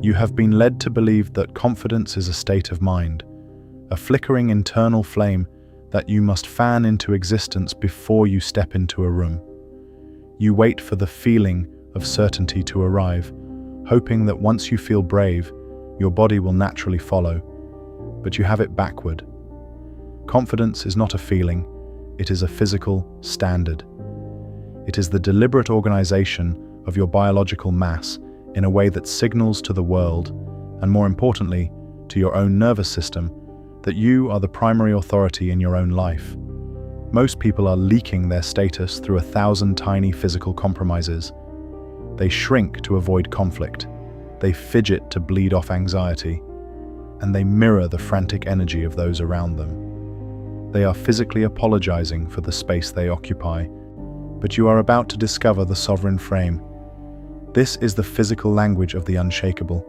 You have been led to believe that confidence is a state of mind, a flickering internal flame that you must fan into existence before you step into a room. You wait for the feeling of certainty to arrive, hoping that once you feel brave, your body will naturally follow. But you have it backward. Confidence is not a feeling, it is a physical standard. It is the deliberate organization of your biological mass in a way that signals to the world, and more importantly, to your own nervous system, that you are the primary authority in your own life. Most people are leaking their status through 1,000 tiny physical compromises. They shrink to avoid conflict, they fidget to bleed off anxiety, and they mirror the frantic energy of those around them. They are physically apologizing for the space they occupy, but you are about to discover the sovereign frame. This is the physical language of the unshakable.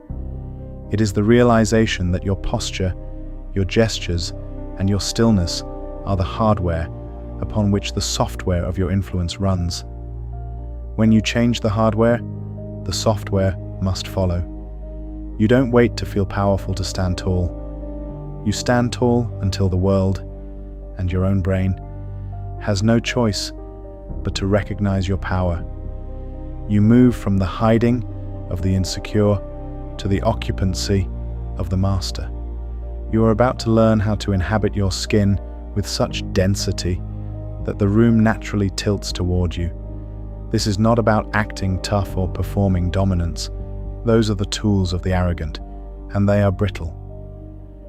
It is the realization that your posture, your gestures, and your stillness are the hardware upon which the software of your influence runs. When you change the hardware, the software must follow. You don't wait to feel powerful to stand tall. You stand tall until the world, and your own brain, has no choice but to recognize your power. You move from the hiding of the insecure to the occupancy of the master. You are about to learn how to inhabit your skin with such density that the room naturally tilts toward you. This is not about acting tough or performing dominance. Those are the tools of the arrogant, and they are brittle.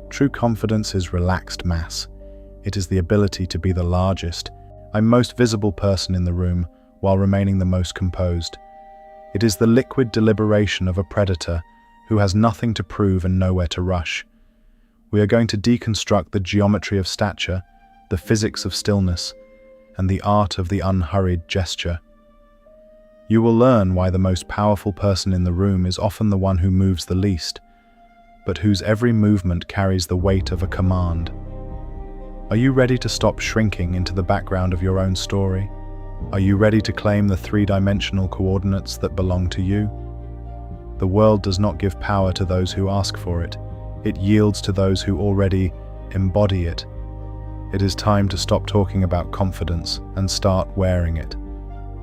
True confidence is relaxed mass. It is the ability to be the largest, most visible person in the room while remaining the most composed. It is the liquid deliberation of a predator who has nothing to prove and nowhere to rush. We are going to deconstruct the geometry of stature, the physics of stillness, and the art of the unhurried gesture. You will learn why the most powerful person in the room is often the one who moves the least, but whose every movement carries the weight of a command. Are you ready to stop shrinking into the background of your own story? Are you ready to claim the three-dimensional coordinates that belong to you? The world does not give power to those who ask for it. It yields to those who already embody it. It is time to stop talking about confidence and start wearing it.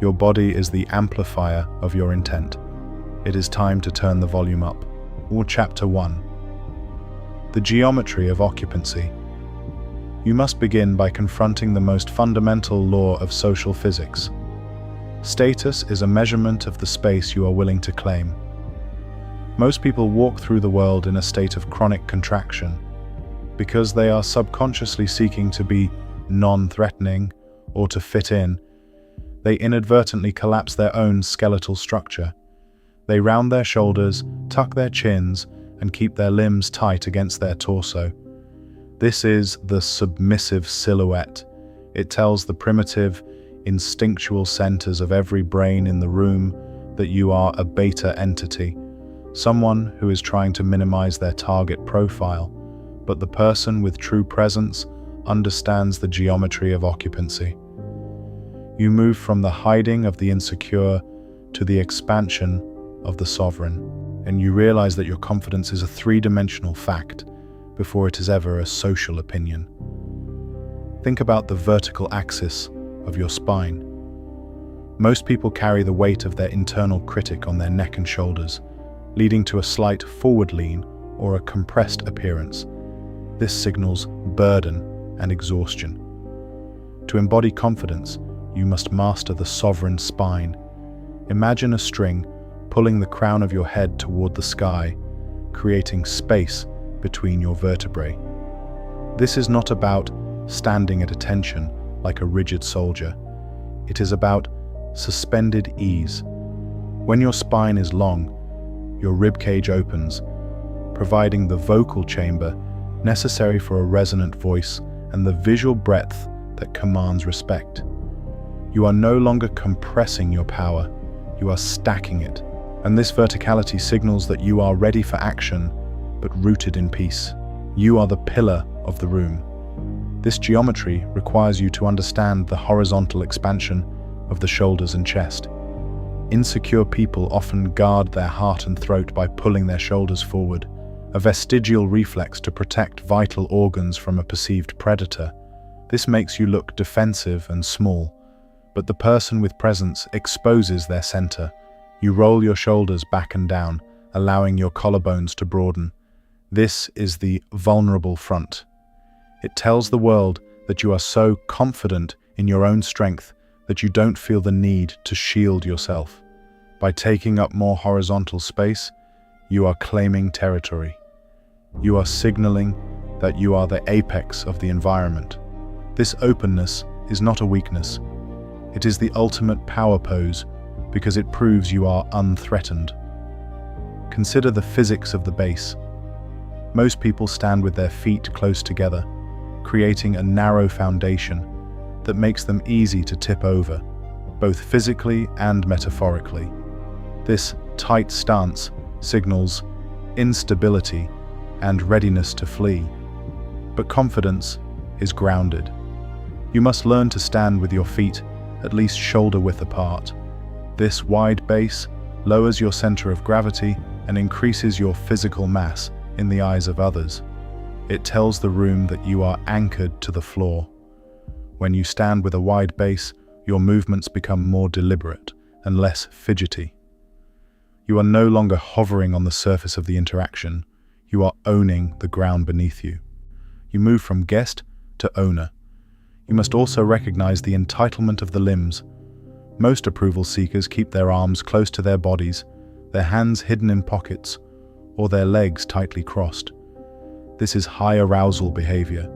Your body is the amplifier of your intent. It is time to turn the volume up. Chapter 1. The geometry of occupancy. You must begin by confronting the most fundamental law of social physics. Status is a measurement of the space you are willing to claim. Most people walk through the world in a state of chronic contraction because they are subconsciously seeking to be non-threatening or to fit in. They inadvertently collapse their own skeletal structure. They round their shoulders, tuck their chins, and keep their limbs tight against their torso. This is the submissive silhouette. It tells the primitive, instinctual centers of every brain in the room that you are a beta entity, someone who is trying to minimize their target profile, but the person with true presence understands the geometry of occupancy. You move from the hiding of the insecure to the expansion of the sovereign, and you realize that your confidence is a three-dimensional fact before it is ever a social opinion. Think about the vertical axis of your spine. Most people carry the weight of their internal critic on their neck and shoulders, leading to a slight forward lean or a compressed appearance. This signals burden and exhaustion. To embody confidence, you must master the sovereign spine. Imagine a string pulling the crown of your head toward the sky, creating space between your vertebrae. This is not about standing at attention like a rigid soldier. It is about suspended ease. When your spine is long, your ribcage opens, providing the vocal chamber necessary for a resonant voice and the visual breadth that commands respect. You are no longer compressing your power, you are stacking it. And this verticality signals that you are ready for action, but rooted in peace. You are the pillar of the room. This geometry requires you to understand the horizontal expansion of the shoulders and chest. Insecure people often guard their heart and throat by pulling their shoulders forward, a vestigial reflex to protect vital organs from a perceived predator. This makes you look defensive and small, but the person with presence exposes their center. You roll your shoulders back and down, allowing your collarbones to broaden. This is the vulnerable front. It tells the world that you are so confident in your own strength that you don't feel the need to shield yourself. By taking up more horizontal space, you are claiming territory. You are signaling that you are the apex of the environment. This openness is not a weakness. It is the ultimate power pose because it proves you are unthreatened. Consider the physics of the base. Most people stand with their feet close together, creating a narrow foundation that makes them easy to tip over, both physically and metaphorically. This tight stance signals instability and readiness to flee. But confidence is grounded. You must learn to stand with your feet at least shoulder width apart. This wide base lowers your center of gravity and increases your physical mass in the eyes of others. It tells the room that you are anchored to the floor. When you stand with a wide base, your movements become more deliberate and less fidgety. You are no longer hovering on the surface of the interaction. You are owning the ground beneath you. You move from guest to owner. You must also recognize the entitlement of the limbs. Most approval seekers keep their arms close to their bodies, their hands hidden in pockets, or their legs tightly crossed. This is high arousal behavior.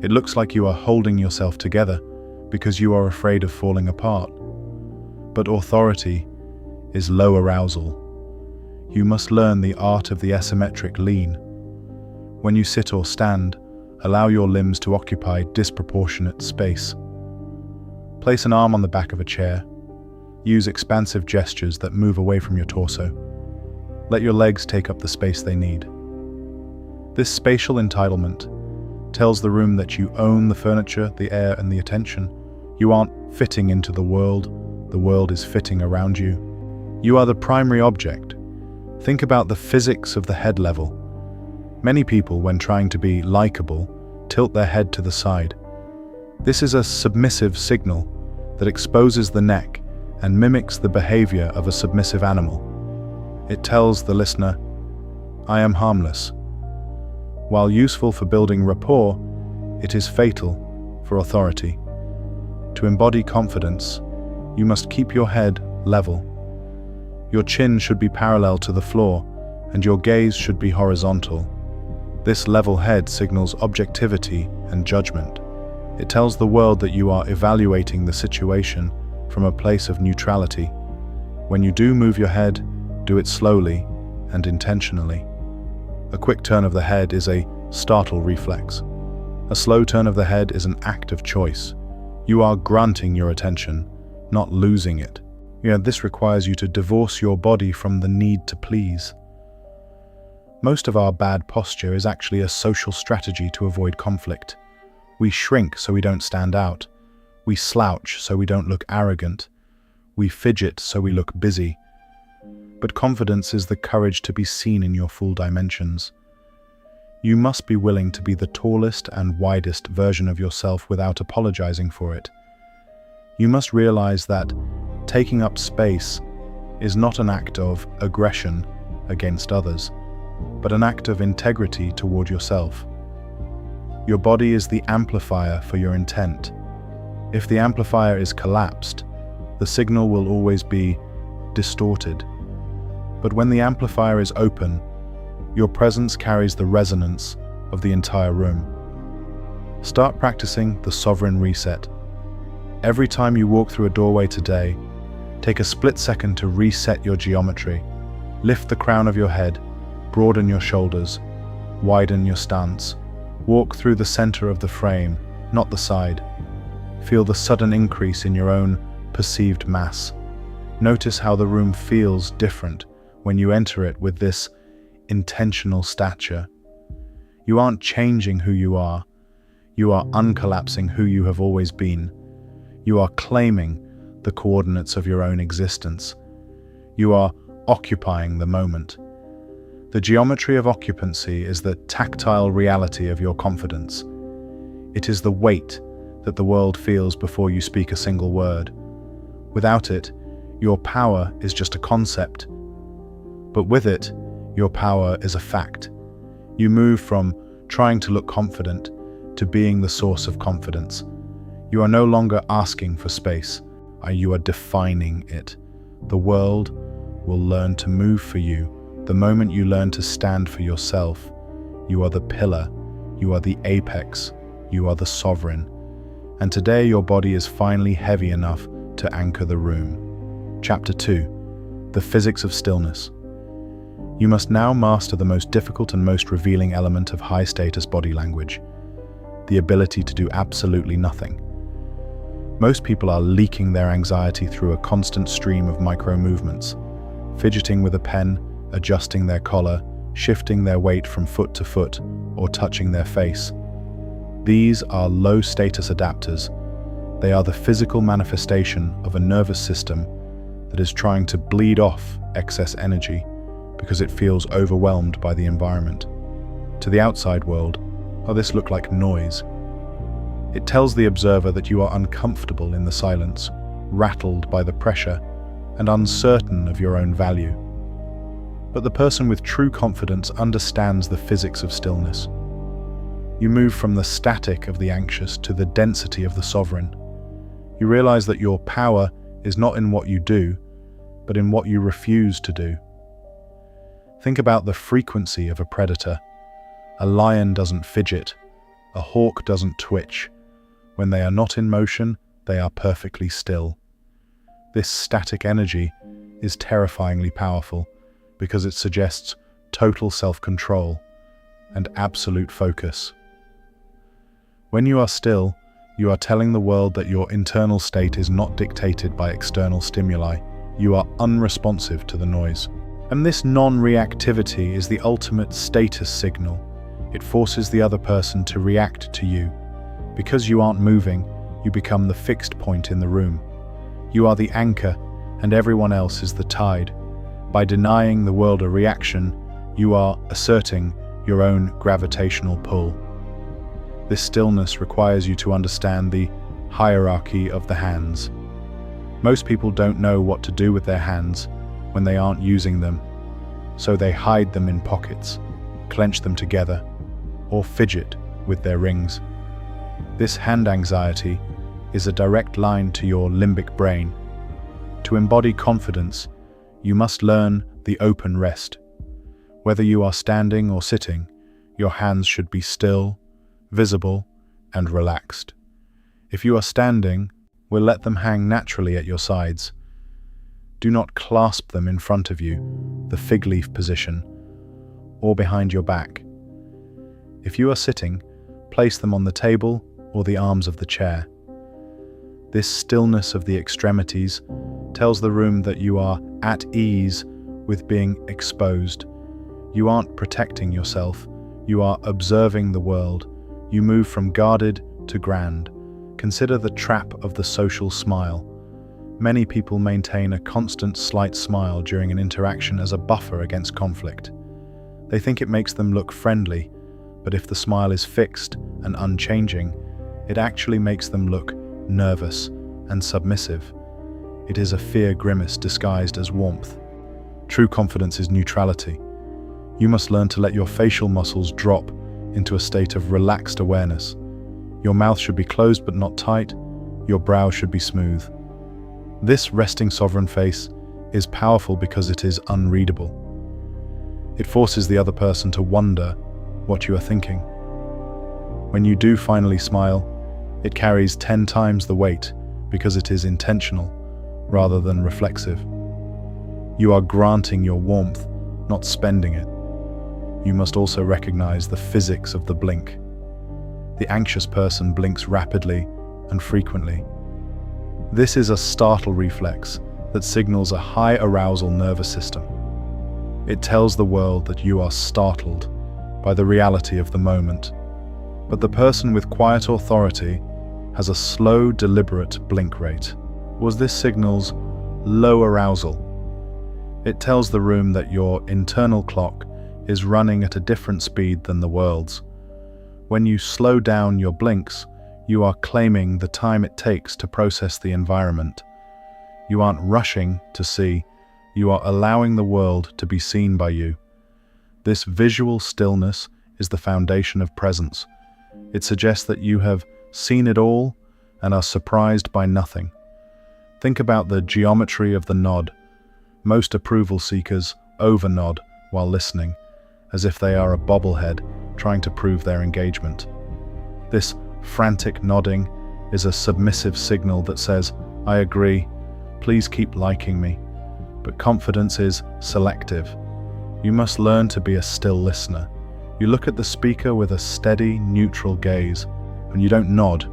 It looks like you are holding yourself together because you are afraid of falling apart. But authority is low arousal. You must learn the art of the asymmetric lean. When you sit or stand, allow your limbs to occupy disproportionate space. Place an arm on the back of a chair. Use expansive gestures that move away from your torso. Let your legs take up the space they need. This spatial entitlement tells the room that you own the furniture, the air, and the attention. You aren't fitting into the world is fitting around you. You are the primary object. Think about the physics of the head level. Many people, when trying to be likable, tilt their head to the side. This is a submissive signal that exposes the neck and mimics the behavior of a submissive animal. It tells the listener, "I am harmless." While useful for building rapport, it is fatal for authority. To embody confidence, you must keep your head level. Your chin should be parallel to the floor, and your gaze should be horizontal. This level head signals objectivity and judgment. It tells the world that you are evaluating the situation from a place of neutrality. When you do move your head, do it slowly and intentionally. A quick turn of the head is a startle reflex. A slow turn of the head is an act of choice. You are granting your attention, not losing it. This requires you to divorce your body from the need to please. Most of our bad posture is actually a social strategy to avoid conflict. We shrink so we don't stand out. We slouch so we don't look arrogant. We fidget so we look busy. But confidence is the courage to be seen in your full dimensions. You must be willing to be the tallest and widest version of yourself without apologizing for it. You must realize that taking up space is not an act of aggression against others, but an act of integrity toward yourself. Your body is the amplifier for your intent. If the amplifier is collapsed, the signal will always be distorted. But when the amplifier is open, your presence carries the resonance of the entire room. Start practicing the sovereign reset. Every time you walk through a doorway today, take a split second to reset your geometry. Lift the crown of your head, broaden your shoulders, widen your stance. Walk through the center of the frame, not the side. Feel the sudden increase in your own perceived mass. Notice how the room feels different when you enter it with this intentional stature. You aren't changing who you are uncollapsing who you have always been. You are claiming the coordinates of your own existence You are occupying the moment. The geometry of occupancy is the tactile reality of your confidence. It is the weight that the world feels before you speak a single word. Without it, your power is just a concept. But with it, your power is a fact. You move from trying to look confident to being the source of confidence. You are no longer asking for space, you are defining it. The world will learn to move for you the moment you learn to stand for yourself. You are the pillar, you are the apex, you are the sovereign. And today your body is finally heavy enough to anchor the room. Chapter 2. The Physics of Stillness. You must now master the most difficult and most revealing element of high-status body language, the ability to do absolutely nothing. Most people are leaking their anxiety through a constant stream of micro-movements, fidgeting with a pen, adjusting their collar, shifting their weight from foot to foot, or touching their face. These are low-status adapters. They are the physical manifestation of a nervous system that is trying to bleed off excess energy because it feels overwhelmed by the environment. To the outside world, this look like noise. It tells the observer that you are uncomfortable in the silence, rattled by the pressure, and uncertain of your own value. But the person with true confidence understands the physics of stillness. You move from the static of the anxious to the density of the sovereign. You realize that your power is not in what you do, but in what you refuse to do. Think about the frequency of a predator. A lion doesn't fidget. A hawk doesn't twitch. When they are not in motion, they are perfectly still. This static energy is terrifyingly powerful because it suggests total self-control and absolute focus. When you are still, you are telling the world that your internal state is not dictated by external stimuli. You are unresponsive to the noise. And this non-reactivity is the ultimate status signal. It forces the other person to react to you. Because you aren't moving, you become the fixed point in the room. You are the anchor, and everyone else is the tide. By denying the world a reaction, you are asserting your own gravitational pull. This stillness requires you to understand the hierarchy of the hands. Most people don't know what to do with their hands when they aren't using them, so they hide them in pockets, clench them together, or fidget with their rings. This hand anxiety is a direct line to your limbic brain. To embody confidence, you must learn the open rest. Whether you are standing or sitting, your hands should be still, visible, and relaxed. If you are standing, we'll let them hang naturally at your sides. Do not clasp them in front of you, the fig leaf position, or behind your back. If you are sitting, place them on the table or the arms of the chair. This stillness of the extremities tells the room that you are at ease with being exposed. You aren't protecting yourself, you are observing the world. You move from guarded to grand. Consider the trap of the social smile. Many people maintain a constant slight smile during an interaction as a buffer against conflict. They think it makes them look friendly, but if the smile is fixed and unchanging, it actually makes them look nervous and submissive. It is a fear grimace disguised as warmth. True confidence is neutrality. You must learn to let your facial muscles drop into a state of relaxed awareness. Your mouth should be closed but not tight. Your brow should be smooth. This resting sovereign face is powerful because it is unreadable. It forces the other person to wonder what you are thinking. When you do finally smile, it carries 10 times the weight because it is intentional rather than reflexive. You are granting your warmth, not spending it. You must also recognize the physics of the blink. The anxious person blinks rapidly and frequently. This is a startle reflex that signals a high arousal nervous system. It tells the world that you are startled by the reality of the moment. But the person with quiet authority has a slow, deliberate blink rate. This signals low arousal. It tells the room that your internal clock is running at a different speed than the world's. When you slow down your blinks, you are claiming the time it takes to process the environment. You aren't rushing to see, you are allowing the world to be seen by you. This visual stillness is the foundation of presence. It suggests that you have seen it all and are surprised by nothing. Think about the geometry of the nod. Most approval seekers over-nod while listening, as if they are a bobblehead trying to prove their engagement. This frantic nodding is a submissive signal that says, "I agree, please keep liking me." But confidence is selective. You must learn to be a still listener. You look at the speaker with a steady, neutral gaze, and you don't nod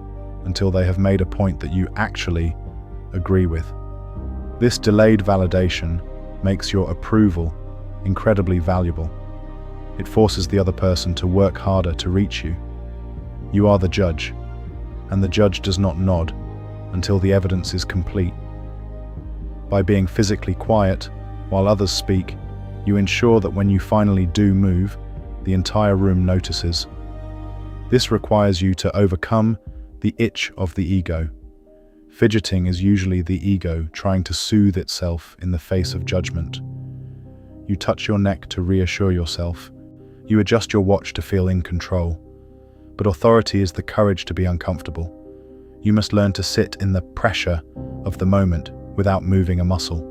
until they have made a point that you actually agree with. This delayed validation makes your approval incredibly valuable. It forces the other person to work harder to reach you. You are the judge, and the judge does not nod until the evidence is complete. By being physically quiet while others speak, you ensure that when you finally do move, the entire room notices. This requires you to overcome the itch of the ego. Fidgeting is usually the ego trying to soothe itself in the face of judgment. You touch your neck to reassure yourself. You adjust your watch to feel in control. But authority is the courage to be uncomfortable. You must learn to sit in the pressure of the moment without moving a muscle.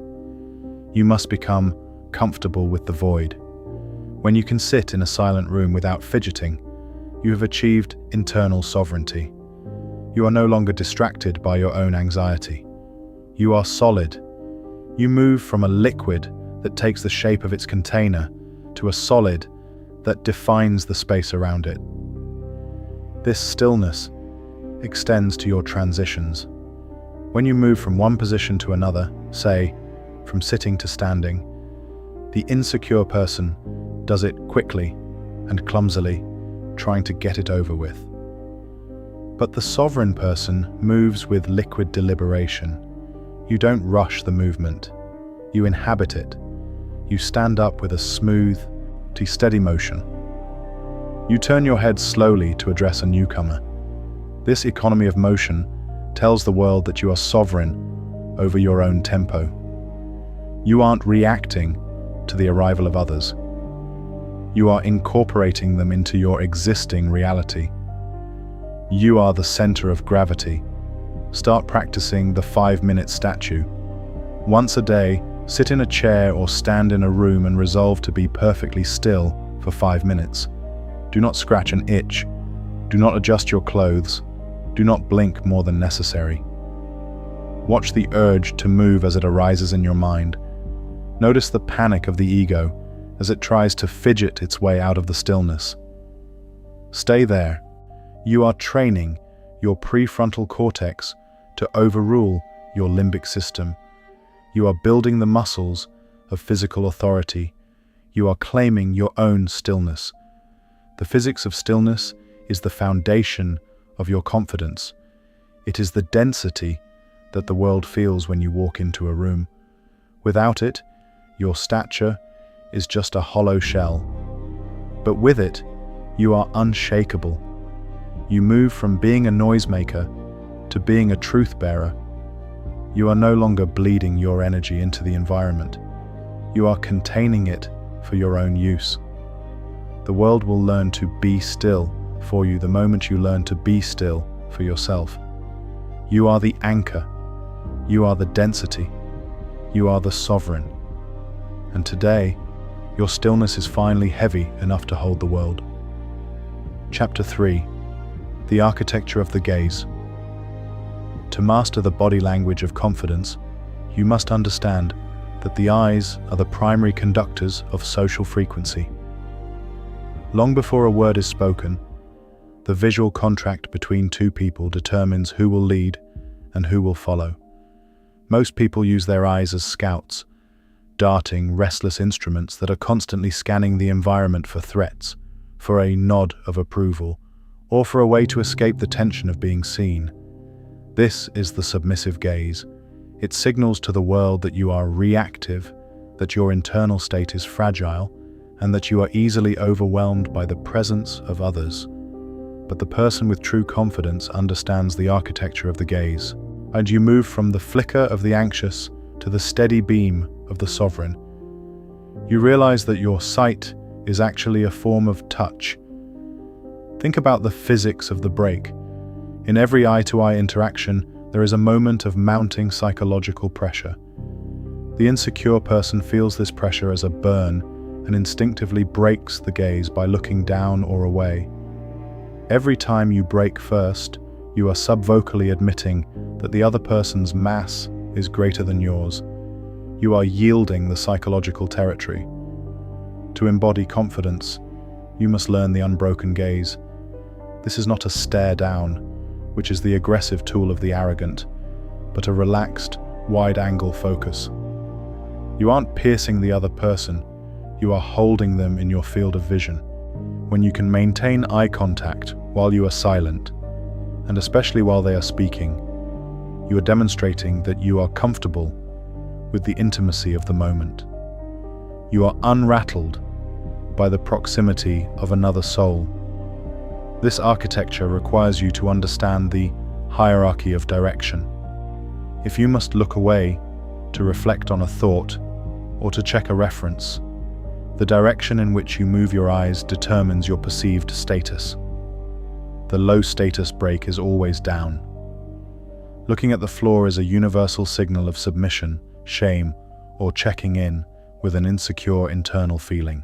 You must become comfortable with the void. When you can sit in a silent room without fidgeting, you have achieved internal sovereignty. You are no longer distracted by your own anxiety. You are solid. You move from a liquid that takes the shape of its container to a solid that defines the space around it. This stillness extends to your transitions. When you move from one position to another, say, from sitting to standing, the insecure person does it quickly and clumsily, trying to get it over with. But the sovereign person moves with liquid deliberation. You don't rush the movement. You inhabit it. You stand up with a smooth, steady motion. You turn your head slowly to address a newcomer. This economy of motion tells the world that you are sovereign over your own tempo. You aren't reacting to the arrival of others. You are incorporating them into your existing reality. You are the center of gravity. Start practicing the 5-minute statue. Once a day, sit in a chair or stand in a room and resolve to be perfectly still for 5 minutes. Do not scratch an itch. Do not adjust your clothes. Do not blink more than necessary. Watch the urge to move as it arises in your mind. Notice the panic of the ego as it tries to fidget its way out of the stillness. Stay there. You are training your prefrontal cortex to overrule your limbic system. You are building the muscles of physical authority. You are claiming your own stillness. The physics of stillness is the foundation of your confidence. It is the density that the world feels when you walk into a room. Without it, your stature is just a hollow shell. But with it, you are unshakable. You move from being a noisemaker to being a truth bearer. You are no longer bleeding your energy into the environment. You are containing it for your own use. The world will learn to be still for you the moment you learn to be still for yourself. You are the anchor. You are the density. You are the sovereign. And today, your stillness is finally heavy enough to hold the world. Chapter 3. The Architecture of the Gaze. To master the body language of confidence, you must understand that the eyes are the primary conductors of social frequency. Long before a word is spoken, the visual contract between two people determines who will lead and who will follow. Most people use their eyes as scouts, darting, restless instruments that are constantly scanning the environment for threats, for a nod of approval, or for a way to escape the tension of being seen. This is the submissive gaze. It signals to the world that you are reactive that your internal state is fragile and that you are easily overwhelmed by the presence of others. But the person with true confidence understands the architecture of the gaze, and you move from the flicker of the anxious to the steady beam of the sovereign. You realize that your sight is actually a form of touch. Think about the physics of the break. In every eye-to-eye interaction, there is a moment of mounting psychological pressure. The insecure person feels this pressure as a burn and instinctively breaks the gaze by looking down or away. Every time you break first, you are subvocally admitting that the other person's mass is greater than yours. You are yielding the psychological territory. To embody confidence, you must learn the unbroken gaze. This is not a stare down, which is the aggressive tool of the arrogant, but a relaxed, wide-angle focus. You aren't piercing the other person, you are holding them in your field of vision. When you can maintain eye contact while you are silent, and especially while they are speaking, you are demonstrating that you are comfortable with the intimacy of the moment. You are unrattled by the proximity of another soul. This architecture requires you to understand the hierarchy of direction. If you must look away to reflect on a thought or to check a reference, the direction in which you move your eyes determines your perceived status. The low status break is always down. Looking at the floor is a universal signal of submission, shame, or checking in with an insecure internal feeling.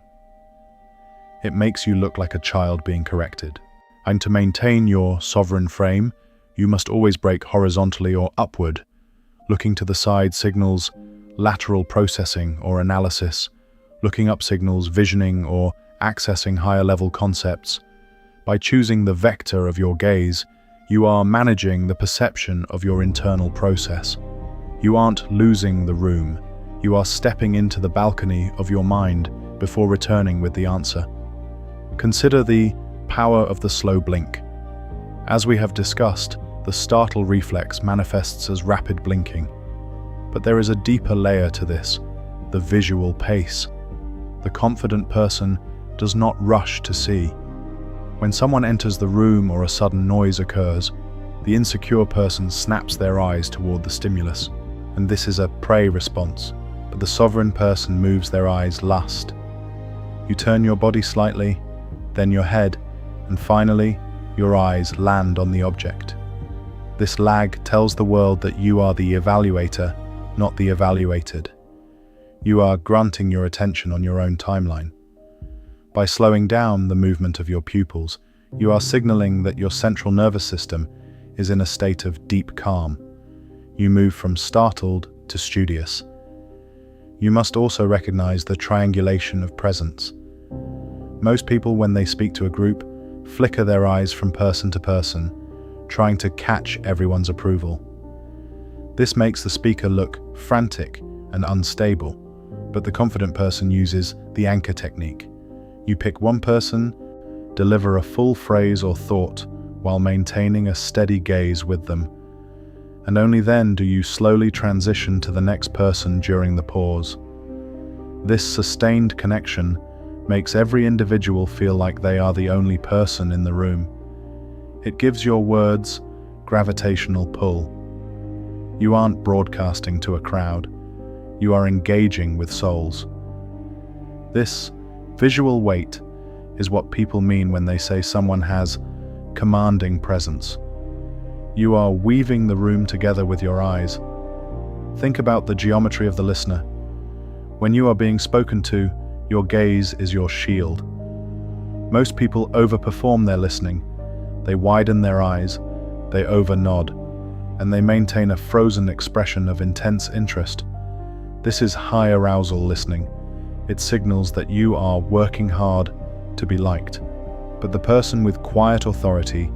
It makes you look like a child being corrected. And to maintain your sovereign frame, you must always break horizontally or upward. Looking to the side signals lateral processing or analysis. Looking up signals visioning or accessing higher-level concepts. By choosing the vector of your gaze, you are managing the perception of your internal process. You aren't losing the room. You are stepping into the balcony of your mind before returning with the answer. Consider the power of the slow blink. As we have discussed, the startle reflex manifests as rapid blinking. But there is a deeper layer to this, the visual pace. The confident person does not rush to see. When someone enters the room or a sudden noise occurs, the insecure person snaps their eyes toward the stimulus, and this is a prey response, but the sovereign person moves their eyes lust. You turn your body slightly, then your head, and finally, your eyes land on the object. This lag tells the world that you are the evaluator, not the evaluated. You are granting your attention on your own timeline. By slowing down the movement of your pupils, you are signaling that your central nervous system is in a state of deep calm. You move from startled to studious. You must also recognize the triangulation of presence. Most people, when they speak to a group, flicker their eyes from person to person, trying to catch everyone's approval. This makes the speaker look frantic and unstable, but the confident person uses the anchor technique. You pick one person, deliver a full phrase or thought while maintaining a steady gaze with them, and only then do you slowly transition to the next person during the pause. This sustained connection makes every individual feel like they are the only person in the room. It gives your words gravitational pull. You aren't broadcasting to a crowd. You are engaging with souls. This visual weight is what people mean when they say someone has commanding presence. You are weaving the room together with your eyes. Think about the geometry of the listener. When you are being spoken to, your gaze is your shield. Most people overperform their listening. They widen their eyes, they over-nod, and they maintain a frozen expression of intense interest. This is high arousal listening. It signals that you are working hard to be liked. But the person with quiet authority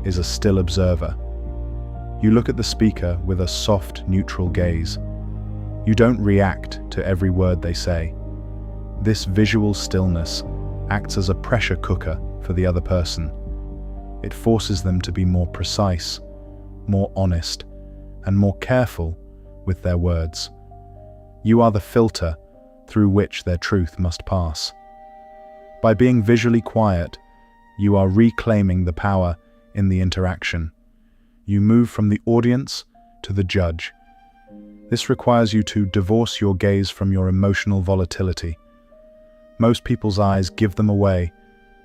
is a still observer. You look at the speaker with a soft, neutral gaze. You don't react to every word they say. This visual stillness acts as a pressure cooker for the other person. It forces them to be more precise, more honest, and more careful with their words. You are the filter through which their truth must pass. By being visually quiet, you are reclaiming the power in the interaction. You move from the audience to the judge. This requires you to divorce your gaze from your emotional volatility. Most people's eyes give them away.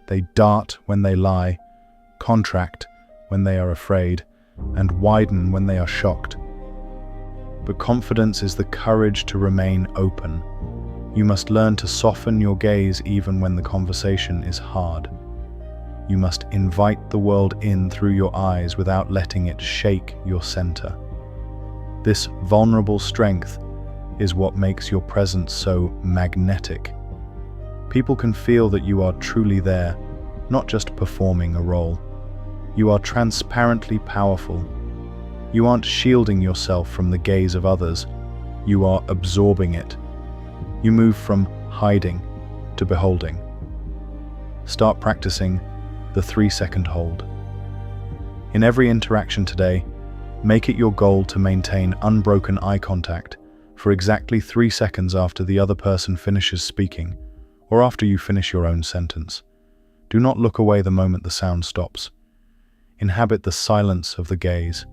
They dart when they lie, contract when they are afraid, and widen when they are shocked. But confidence is the courage to remain open. You must learn to soften your gaze even when the conversation is hard. You must invite the world in through your eyes without letting it shake your center. This vulnerable strength is what makes your presence so magnetic. People can feel that you are truly there, not just performing a role. You are transparently powerful. You aren't shielding yourself from the gaze of others. You are absorbing it. You move from hiding to beholding. Start practicing the 3-second hold. In every interaction today, make it your goal to maintain unbroken eye contact for exactly 3 seconds after the other person finishes speaking, or after you finish your own sentence. Do not look away the moment the sound stops. Inhabit the silence of the gaze.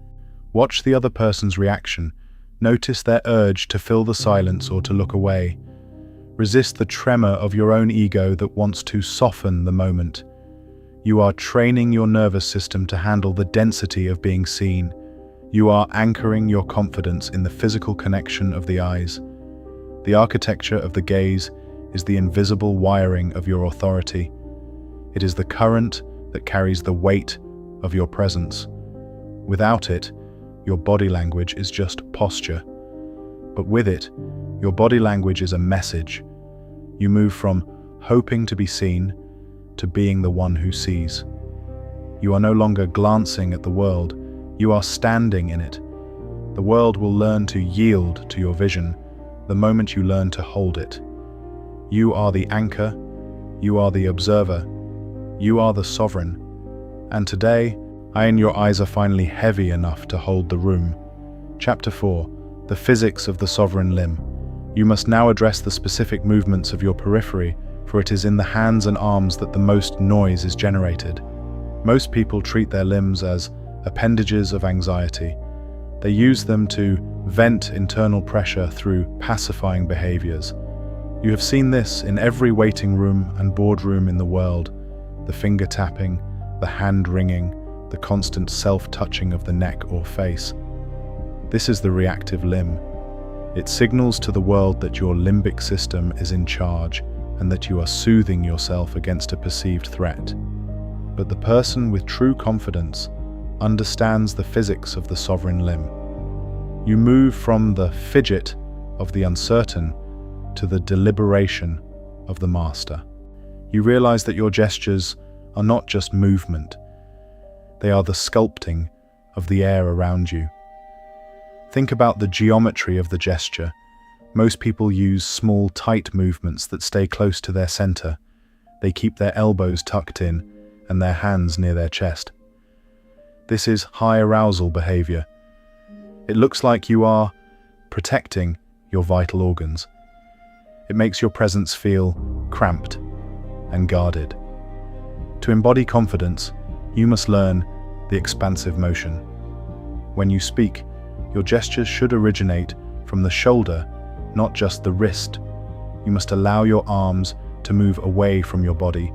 Watch the other person's reaction. Notice their urge to fill the silence or to look away. Resist the tremor of your own ego that wants to soften the moment. You are training your nervous system to handle the density of being seen. You are anchoring your confidence in the physical connection of the eyes. The architecture of the gaze is the invisible wiring of your authority. It is the current that carries the weight of your presence. Without it, your body language is just posture. But with it, your body language is a message. You move from hoping to be seen to being the one who sees. You are no longer glancing at the world, you are standing in it. The world will learn to yield to your vision the moment you learn to hold it. You are the anchor, you are the observer, you are the sovereign. And today, your eyes are finally heavy enough to hold the room. Chapter 4. The physics of the sovereign limb. You must now address the specific movements of your periphery, for it is in the hands and arms that the most noise is generated. Most people treat their limbs as appendages of anxiety. They use them to vent internal pressure through pacifying behaviors. You have seen this in every waiting room and boardroom in the world. The finger tapping, the hand wringing, the constant self-touching of the neck or face. This is the reactive limb. It signals to the world that your limbic system is in charge and that you are soothing yourself against a perceived threat. But the person with true confidence understands the physics of the sovereign limb. You move from the fidget of the uncertain to the deliberation of the master. You realize that your gestures are not just movement. They are the sculpting of the air around you. Think about the geometry of the gesture. Most people use small, tight movements that stay close to their center. They keep their elbows tucked in and their hands near their chest. This is high arousal behavior. It looks like you are protecting your vital organs. It makes your presence feel cramped and guarded. To embody confidence, you must learn the expansive motion. When you speak, your gestures should originate from the shoulder, not just the wrist. You must allow your arms to move away from your body,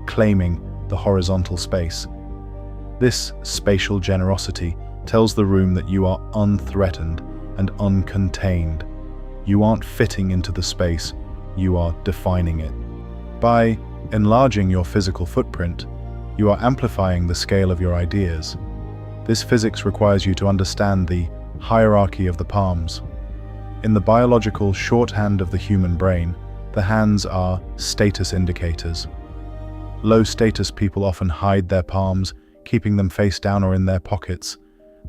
claiming the horizontal space. This spatial generosity tells the room that you are unthreatened and uncontained. You aren't fitting into the space, you are defining it. By enlarging your physical footprint, you are amplifying the scale of your ideas. This physics requires you to understand the hierarchy of the palms. In the biological shorthand of the human brain, the hands are status indicators. Low-status people often hide their palms, keeping them face down or in their pockets.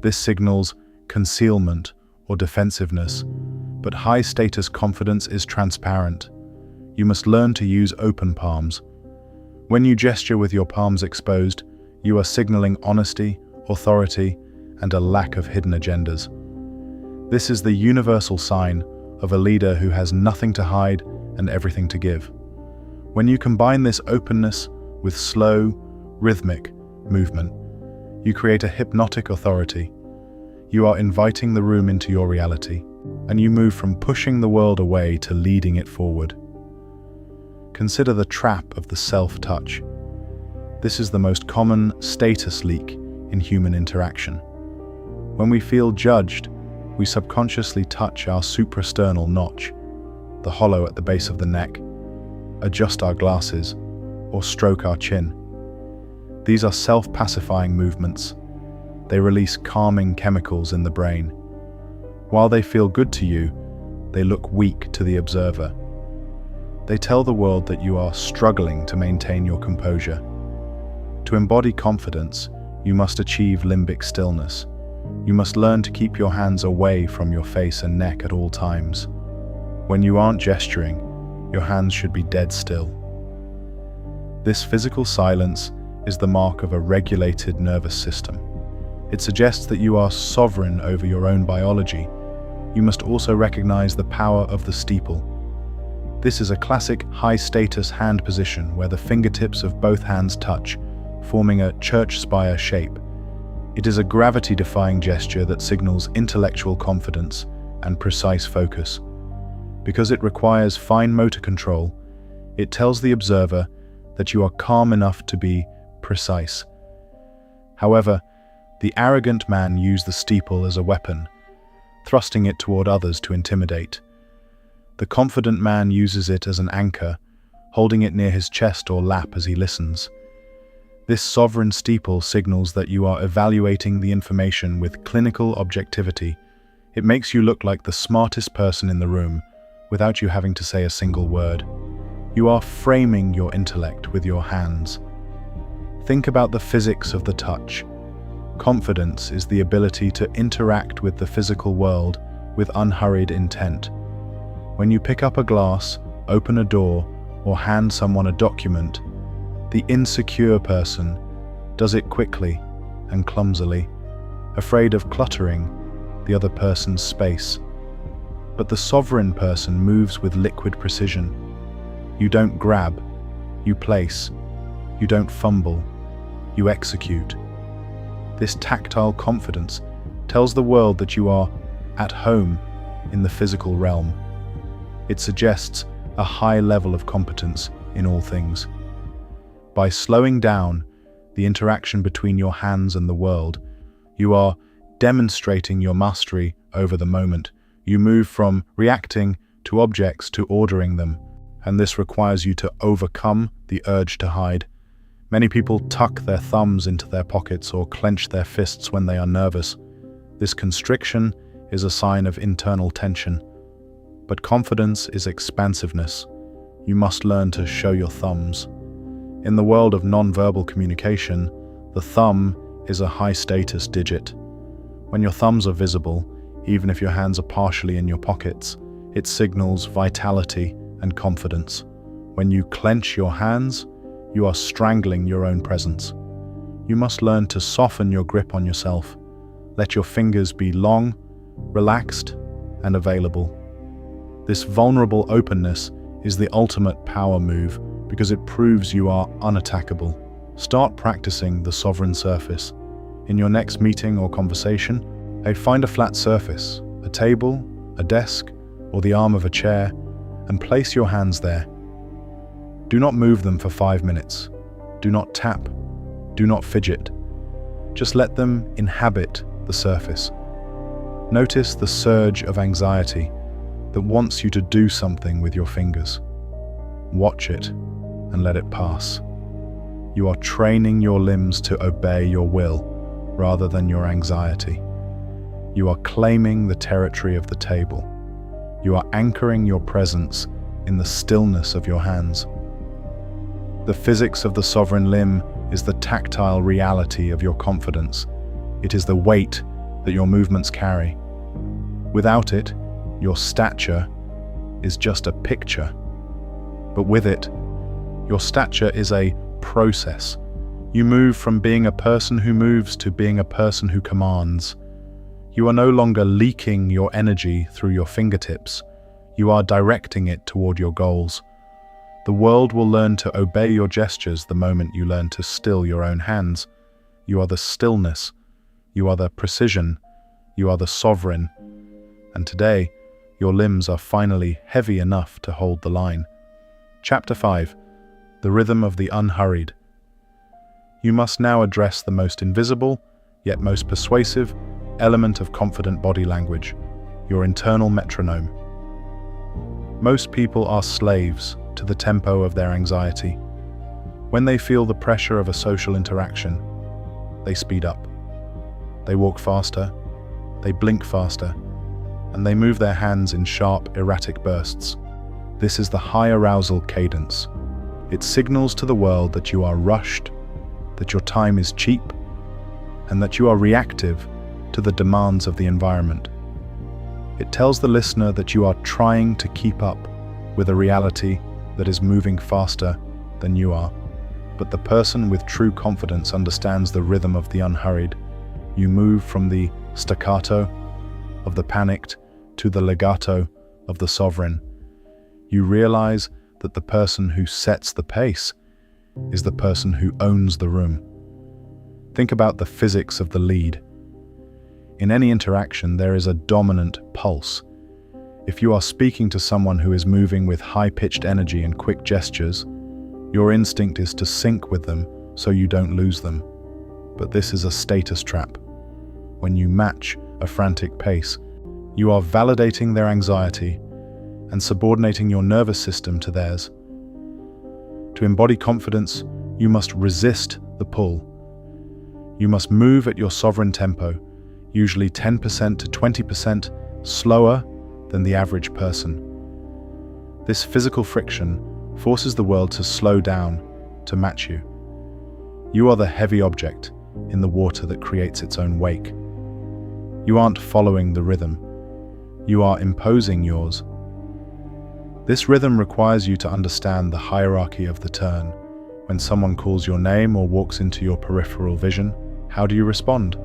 This signals concealment or defensiveness, but high-status confidence is transparent. You must learn to use open palms. When you gesture with your palms exposed, you are signaling honesty, authority, and a lack of hidden agendas. This is the universal sign of a leader who has nothing to hide and everything to give. When you combine this openness with slow, rhythmic movement, you create a hypnotic authority. You are inviting the room into your reality, and you move from pushing the world away to leading it forward. Consider the trap of the self-touch. This is the most common status leak in human interaction. When we feel judged, we subconsciously touch our suprasternal notch, the hollow at the base of the neck, adjust our glasses, or stroke our chin. These are self-pacifying movements. They release calming chemicals in the brain. While they feel good to you, they look weak to the observer. They tell the world that you are struggling to maintain your composure. To embody confidence, you must achieve limbic stillness. You must learn to keep your hands away from your face and neck at all times. When you aren't gesturing, your hands should be dead still. This physical silence is the mark of a regulated nervous system. It suggests that you are sovereign over your own biology. You must also recognize the power of the steeple. This is a classic high-status hand position where the fingertips of both hands touch, forming a church spire shape. It is a gravity-defying gesture that signals intellectual confidence and precise focus. Because it requires fine motor control, it tells the observer that you are calm enough to be precise. However, the arrogant man used the steeple as a weapon, thrusting it toward others to intimidate. The confident man uses it as an anchor, holding it near his chest or lap as he listens. This sovereign steeple signals that you are evaluating the information with clinical objectivity. It makes you look like the smartest person in the room, without you having to say a single word. You are framing your intellect with your hands. Think about the physics of the touch. Confidence is the ability to interact with the physical world with unhurried intent. When you pick up a glass, open a door, or hand someone a document, the insecure person does it quickly and clumsily, afraid of cluttering the other person's space. But the sovereign person moves with liquid precision. You don't grab, you place. You don't fumble, you execute. This tactile confidence tells the world that you are at home in the physical realm. It suggests a high level of competence in all things. By slowing down the interaction between your hands and the world, you are demonstrating your mastery over the moment. You move from reacting to objects to ordering them, and this requires you to overcome the urge to hide. Many people tuck their thumbs into their pockets or clench their fists when they are nervous. This constriction is a sign of internal tension. But confidence is expansiveness. You must learn to show your thumbs. In the world of non-verbal communication, the thumb is a high-status digit. When your thumbs are visible, even if your hands are partially in your pockets, it signals vitality and confidence. When you clench your hands, you are strangling your own presence. You must learn to soften your grip on yourself. Let your fingers be long, relaxed, and available. This vulnerable openness is the ultimate power move because it proves you are unattackable. Start practicing the sovereign surface. In your next meeting or conversation, find a flat surface, a table, a desk, or the arm of a chair, and place your hands there. Do not move them for 5 minutes. Do not tap. Do not fidget. Just let them inhabit the surface. Notice the surge of anxiety that wants you to do something with your fingers. Watch it and let it pass. You are training your limbs to obey your will rather than your anxiety. You are claiming the territory of the table. You are anchoring your presence in the stillness of your hands. The physics of the sovereign limb is the tactile reality of your confidence. It is the weight that your movements carry. Without it, your stature is just a picture. But with it, your stature is a process. You move from being a person who moves to being a person who commands. You are no longer leaking your energy through your fingertips. You are directing it toward your goals. The world will learn to obey your gestures the moment you learn to still your own hands. You are the stillness. You are the precision. You are the sovereign. And today, your limbs are finally heavy enough to hold the line. Chapter 5. The Rhythm of the Unhurried. You must now address the most invisible, yet most persuasive, element of confident body language, your internal metronome. Most people are slaves to the tempo of their anxiety. When they feel the pressure of a social interaction, they speed up. They walk faster, they blink faster, and they move their hands in sharp, erratic bursts. This is the high arousal cadence. It signals to the world that you are rushed, that your time is cheap, and that you are reactive to the demands of the environment. It tells the listener that you are trying to keep up with a reality that is moving faster than you are. But the person with true confidence understands the rhythm of the unhurried. You move from the staccato of the panicked to the legato of the sovereign. You realize that the person who sets the pace is the person who owns the room. Think about the physics of the lead. In any interaction, there is a dominant pulse. If you are speaking to someone who is moving with high-pitched energy and quick gestures, your instinct is to sync with them so you don't lose them. But this is a status trap. When you match a frantic pace, you are validating their anxiety and subordinating your nervous system to theirs. To embody confidence, you must resist the pull. You must move at your sovereign tempo, usually 10% to 20% slower than the average person. This physical friction forces the world to slow down to match you. You are the heavy object in the water that creates its own wake. You aren't following the rhythm. You are imposing yours. This rhythm requires you to understand the hierarchy of the turn. When someone calls your name or walks into your peripheral vision, how do you respond?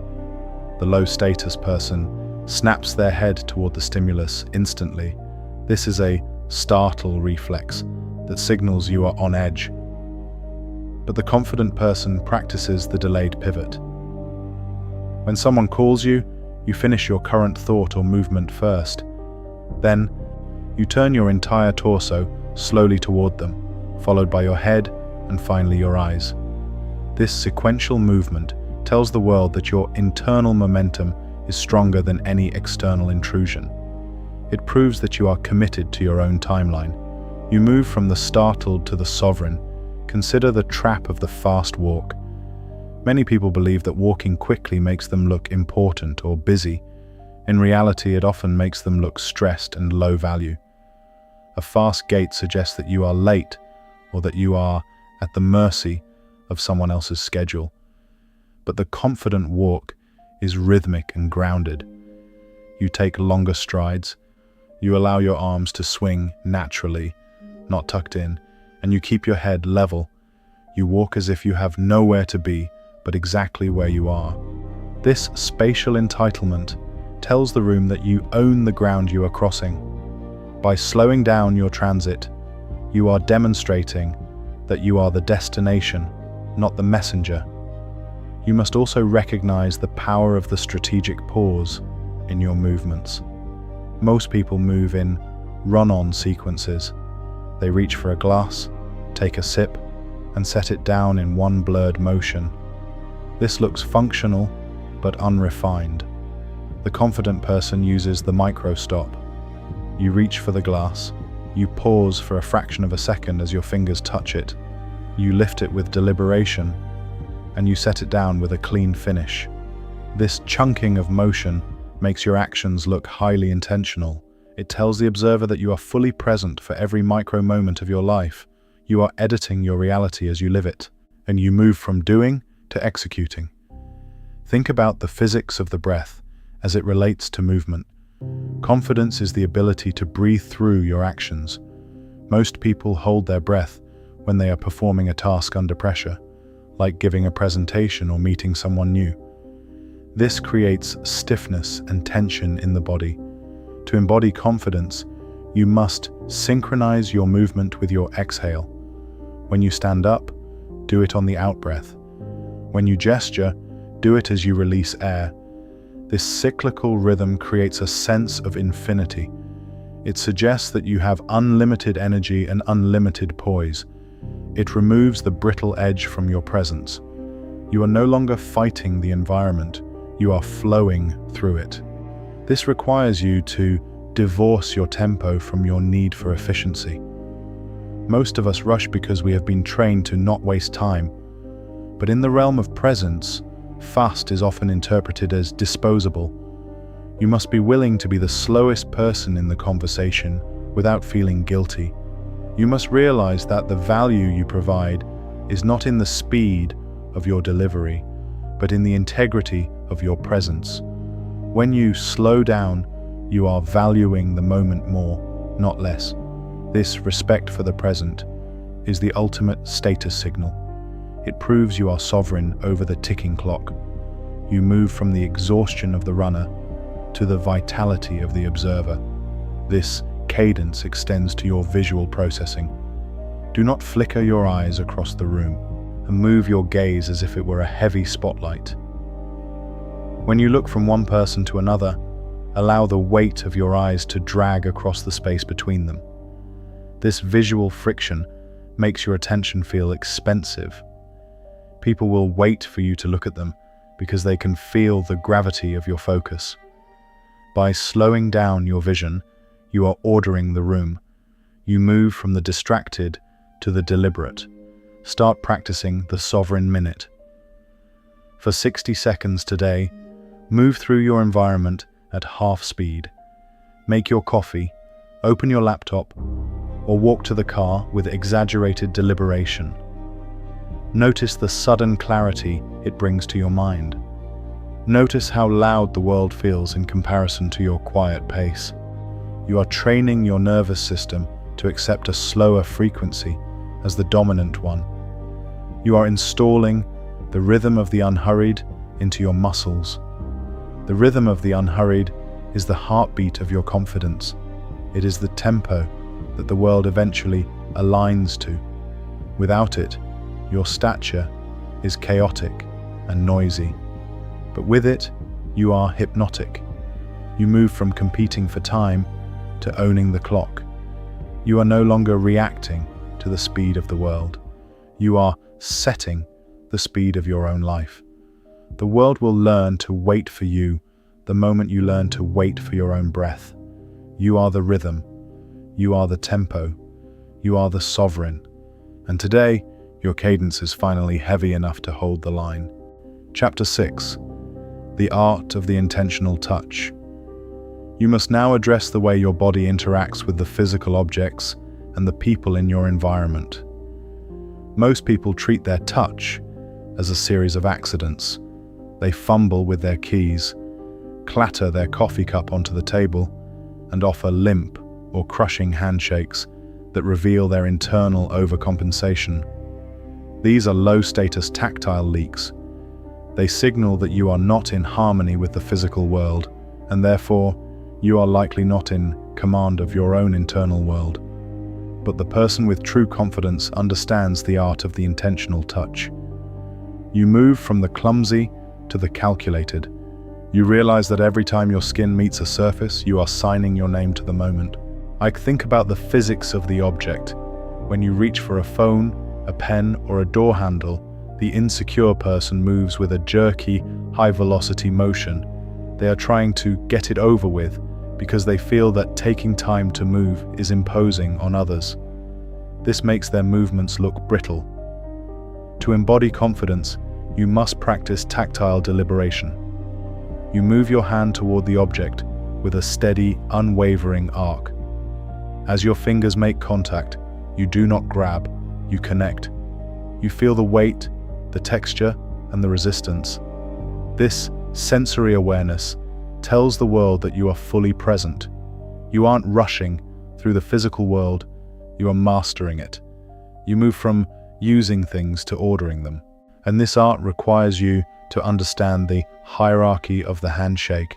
The low-status person snaps their head toward the stimulus instantly. This is a startle reflex that signals you are on edge. But the confident person practices the delayed pivot. When someone calls you, you finish your current thought or movement first. Then, you turn your entire torso slowly toward them, followed by your head and finally your eyes. This sequential movement tells the world that your internal momentum is stronger than any external intrusion. It proves that you are committed to your own timeline. You move from the startled to the sovereign. Consider the trap of the fast walk. Many people believe that walking quickly makes them look important or busy. In reality, it often makes them look stressed and low value. A fast gait suggests that you are late or that you are at the mercy of someone else's schedule. But the confident walk is rhythmic and grounded. You take longer strides. You allow your arms to swing naturally, not tucked in, and you keep your head level. You walk as if you have nowhere to be, but exactly where you are. This spatial entitlement tells the room that you own the ground you are crossing. By slowing down your transit, you are demonstrating that you are the destination, not the messenger. You must also recognize the power of the strategic pause in your movements. Most people move in run-on sequences. They reach for a glass, take a sip, and set it down in one blurred motion. This looks functional, but unrefined. The confident person uses the micro-stop. You reach for the glass. You pause for a fraction of a second as your fingers touch it. You lift it with deliberation, and you set it down with a clean finish. This chunking of motion makes your actions look highly intentional. It tells the observer that you are fully present for every micro moment of your life. You are editing your reality as you live it, and you move from doing to executing. Think about the physics of the breath as it relates to movement. Confidence is the ability to breathe through your actions. Most people hold their breath when they are performing a task under pressure, like giving a presentation or meeting someone new. This creates stiffness and tension in the body. To embody confidence, You must synchronize your movement with your exhale. When you stand up, do it on the out-breath. When you gesture, do it as you release air. This cyclical rhythm creates a sense of infinity. It suggests that you have unlimited energy and unlimited poise. It removes the brittle edge from your presence. You are no longer fighting the environment, you are flowing through it. This requires you to divorce your tempo from your need for efficiency. Most of us rush because we have been trained to not waste time. But in the realm of presence, fast is often interpreted as disposable. You must be willing to be the slowest person in the conversation without feeling guilty. You must realize that the value you provide is not in the speed of your delivery, but in the integrity of your presence. When you slow down, you are valuing the moment more, not less. This respect for the present is the ultimate status signal. It proves you are sovereign over the ticking clock. You move from the exhaustion of the runner to the vitality of the observer. This cadence extends to your visual processing. Do not flicker your eyes across the room and move your gaze as if it were a heavy spotlight. When you look from one person to another, allow the weight of your eyes to drag across the space between them. This visual friction makes your attention feel expensive. People will wait for you to look at them because they can feel the gravity of your focus. By slowing down your vision, you are ordering the room. You move from the distracted to the deliberate. Start practicing the sovereign minute. For 60 seconds today, move through your environment at half speed. Make your coffee, open your laptop, or walk to the car with exaggerated deliberation. Notice the sudden clarity it brings to your mind. Notice how loud the world feels in comparison to your quiet pace. You are training your nervous system to accept a slower frequency as the dominant one. You are installing the rhythm of the unhurried into your muscles. The rhythm of the unhurried is the heartbeat of your confidence. It is the tempo that the world eventually aligns to. Without it, your stature is chaotic and noisy. But with it, you are hypnotic. You move from competing for time to owning the clock. You are no longer reacting to the speed of the world. You are setting the speed of your own life. The world will learn to wait for you the moment you learn to wait for your own breath. You are the rhythm. You are the tempo. You are the sovereign. And today, your cadence is finally heavy enough to hold the line. Chapter 6. The Art of the Intentional Touch. You must now address the way your body interacts with the physical objects and the people in your environment. Most people treat their touch as a series of accidents. They fumble with their keys, clatter their coffee cup onto the table, and offer limp or crushing handshakes that reveal their internal overcompensation. These are low-status tactile leaks. They signal that you are not in harmony with the physical world, and therefore, you are likely not in command of your own internal world. But the person with true confidence understands the art of the intentional touch. You move from the clumsy to the calculated. You realize that every time your skin meets a surface, you are signing your name to the moment. Think about the physics of the object. When you reach for a phone, a pen, or a door handle, the insecure person moves with a jerky, high-velocity motion. They are trying to get it over with because they feel that taking time to move is imposing on others. This makes their movements look brittle. To embody confidence, you must practice tactile deliberation. You move your hand toward the object with a steady, unwavering arc. As your fingers make contact, you do not grab, you connect. You feel the weight, the texture, and the resistance. This sensory awareness tells the world that you are fully present. You aren't rushing through the physical world, you are mastering it. You move from using things to ordering them. And this art requires you to understand the hierarchy of the handshake.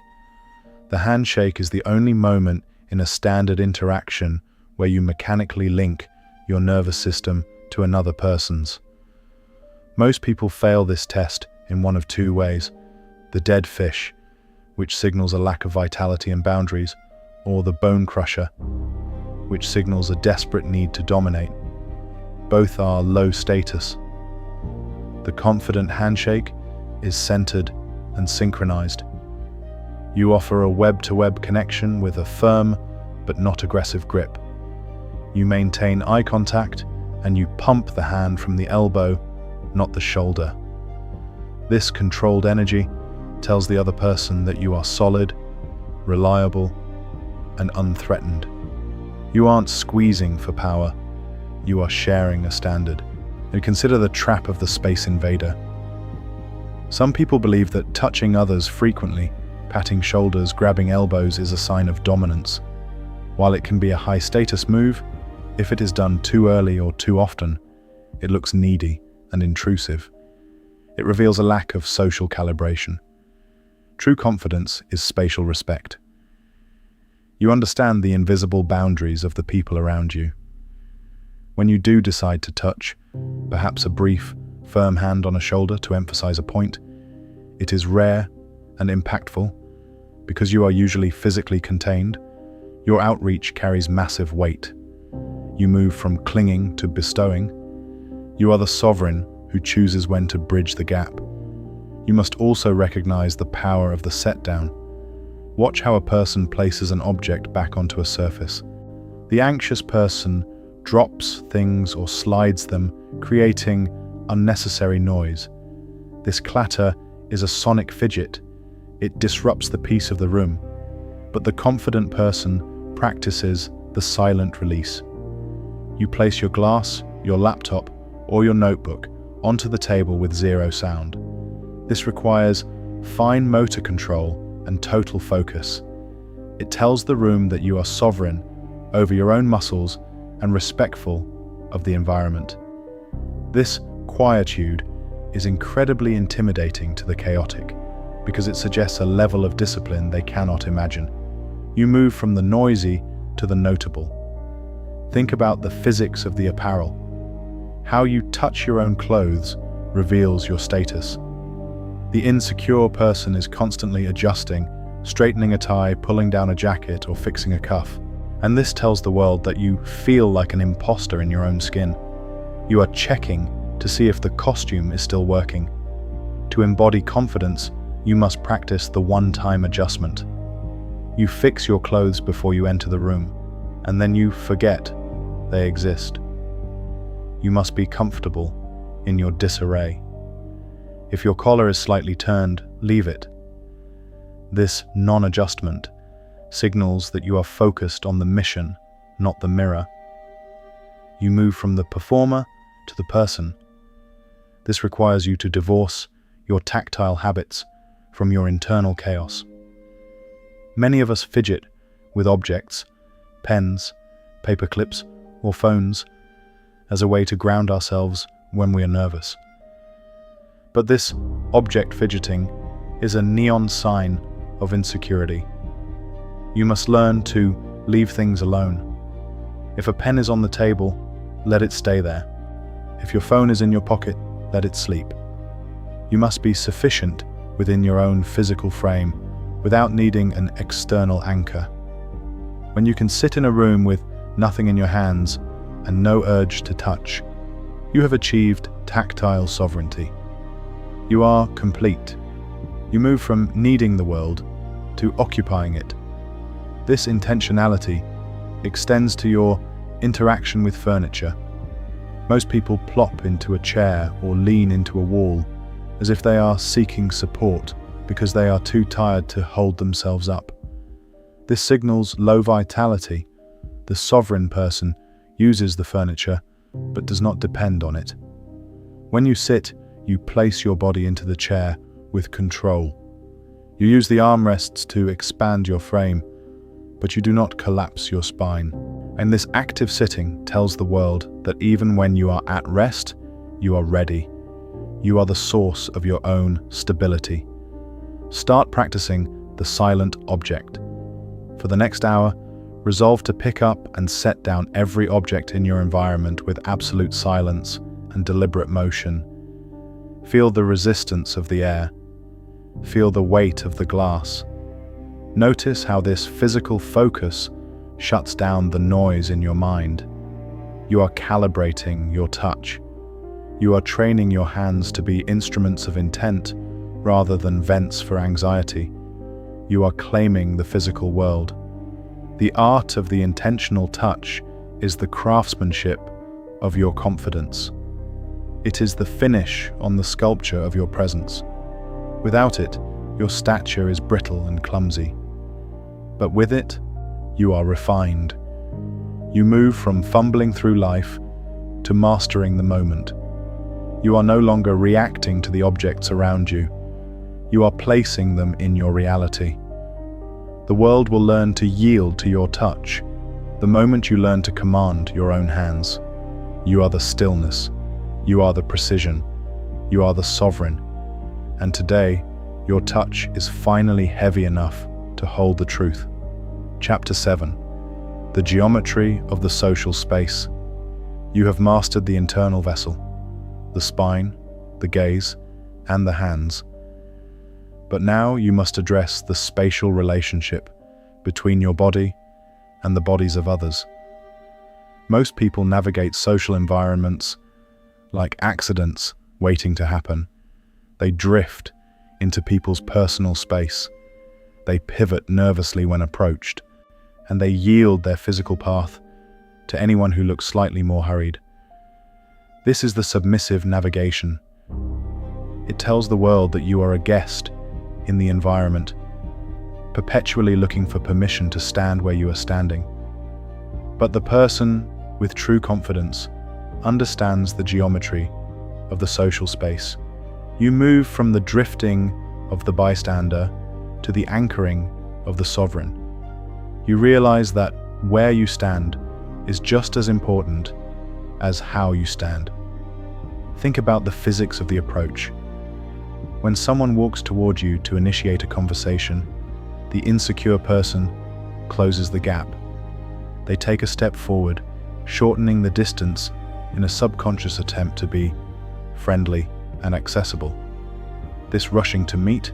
The handshake is the only moment in a standard interaction where you mechanically link your nervous system to another person's. Most people fail this test in one of two ways: the dead fish, which signals a lack of vitality and boundaries, or the bone crusher, which signals a desperate need to dominate. Both are low status. The confident handshake is centered and synchronized. You offer a web-to-web connection with a firm but not aggressive grip. You maintain eye contact and you pump the hand from the elbow, not the shoulder. This controlled energy tells the other person that you are solid, reliable, and unthreatened. You aren't squeezing for power, you are sharing a standard. And consider the trap of the space invader. Some people believe that touching others frequently, patting shoulders, grabbing elbows is a sign of dominance. While it can be a high-status move, if it is done too early or too often, it looks needy and intrusive. It reveals a lack of social calibration. True confidence is spatial respect. You understand the invisible boundaries of the people around you. When you do decide to touch, perhaps a brief, firm hand on a shoulder to emphasize a point, it is rare and impactful. Because you are usually physically contained, your outreach carries massive weight. You move from clinging to bestowing. You are the sovereign who chooses when to bridge the gap. You must also recognize the power of the set down. Watch how a person places an object back onto a surface. The anxious person drops things or slides them, creating unnecessary noise. This clatter is a sonic fidget. It disrupts the peace of the room. But the confident person practices the silent release. You place your glass, your laptop, or your notebook onto the table with zero sound. This requires fine motor control and total focus. It tells the room that you are sovereign over your own muscles and respectful of the environment. This quietude is incredibly intimidating to the chaotic because it suggests a level of discipline they cannot imagine. You move from the noisy to the notable. Think about the physics of the apparel. How you touch your own clothes reveals your status. The insecure person is constantly adjusting, straightening a tie, pulling down a jacket, or fixing a cuff. And this tells the world that you feel like an imposter in your own skin. You are checking to see if the costume is still working. To embody confidence, you must practice the one-time adjustment. You fix your clothes before you enter the room, and then you forget they exist. You must be comfortable in your disarray. If your collar is slightly turned, leave it. This non-adjustment signals that you are focused on the mission, not the mirror. You move from the performer to the person. This requires you to divorce your tactile habits from your internal chaos. Many of us fidget with objects, pens, paper clips, or phones as a way to ground ourselves when we are nervous. But this object fidgeting is a neon sign of insecurity. You must learn to leave things alone. If a pen is on the table, let it stay there. If your phone is in your pocket, let it sleep. You must be sufficient within your own physical frame without needing an external anchor. When you can sit in a room with nothing in your hands and no urge to touch, you have achieved tactile sovereignty. You are complete. You move from needing the world to occupying it. This intentionality extends to your interaction with furniture. Most people plop into a chair or lean into a wall as if they are seeking support because they are too tired to hold themselves up. This signals low vitality. The sovereign person uses the furniture but does not depend on it. When you sit, you place your body into the chair with control. You use the armrests to expand your frame, but you do not collapse your spine. And this active sitting tells the world that even when you are at rest, you are ready. You are the source of your own stability. Start practicing the silent object. For the next hour, Resolve to pick up and set down every object in your environment with absolute silence and deliberate motion. Feel the resistance of the air. Feel the weight of the glass. Notice how this physical focus shuts down the noise in your mind. You are calibrating your touch. You are training your hands to be instruments of intent rather than vents for anxiety. You are claiming the physical world. The art of the intentional touch is the craftsmanship of your confidence. It is the finish on the sculpture of your presence. Without it, your stature is brittle and clumsy. But with it, you are refined. You move from fumbling through life to mastering the moment. You are no longer reacting to the objects around you. You are placing them in your reality. The world will learn to yield to your touch the moment you learn to command your own hands. You are the stillness. You are the precision. You are the sovereign. And today, your touch is finally heavy enough to hold the truth. Chapter 7. The geometry of the social space. You have mastered the internal vessel, the spine, the gaze, and the hands. But now you must address the spatial relationship between your body and the bodies of others. Most people navigate social environments like accidents waiting to happen. They drift into people's personal space. They pivot nervously when approached, and they yield their physical path to anyone who looks slightly more hurried. This is the submissive navigation. It tells the world that you are a guest in the environment, perpetually looking for permission to stand where you are standing. But the person with true confidence understands the geometry of the social space. You move from the drifting of the bystander to the anchoring of the sovereign. You realize that where you stand is just as important as how you stand. Think about the physics of the approach. When someone walks toward you to initiate a conversation, the insecure person closes the gap. They take a step forward, shortening the distance in a subconscious attempt to be friendly and accessible. This rushing to meet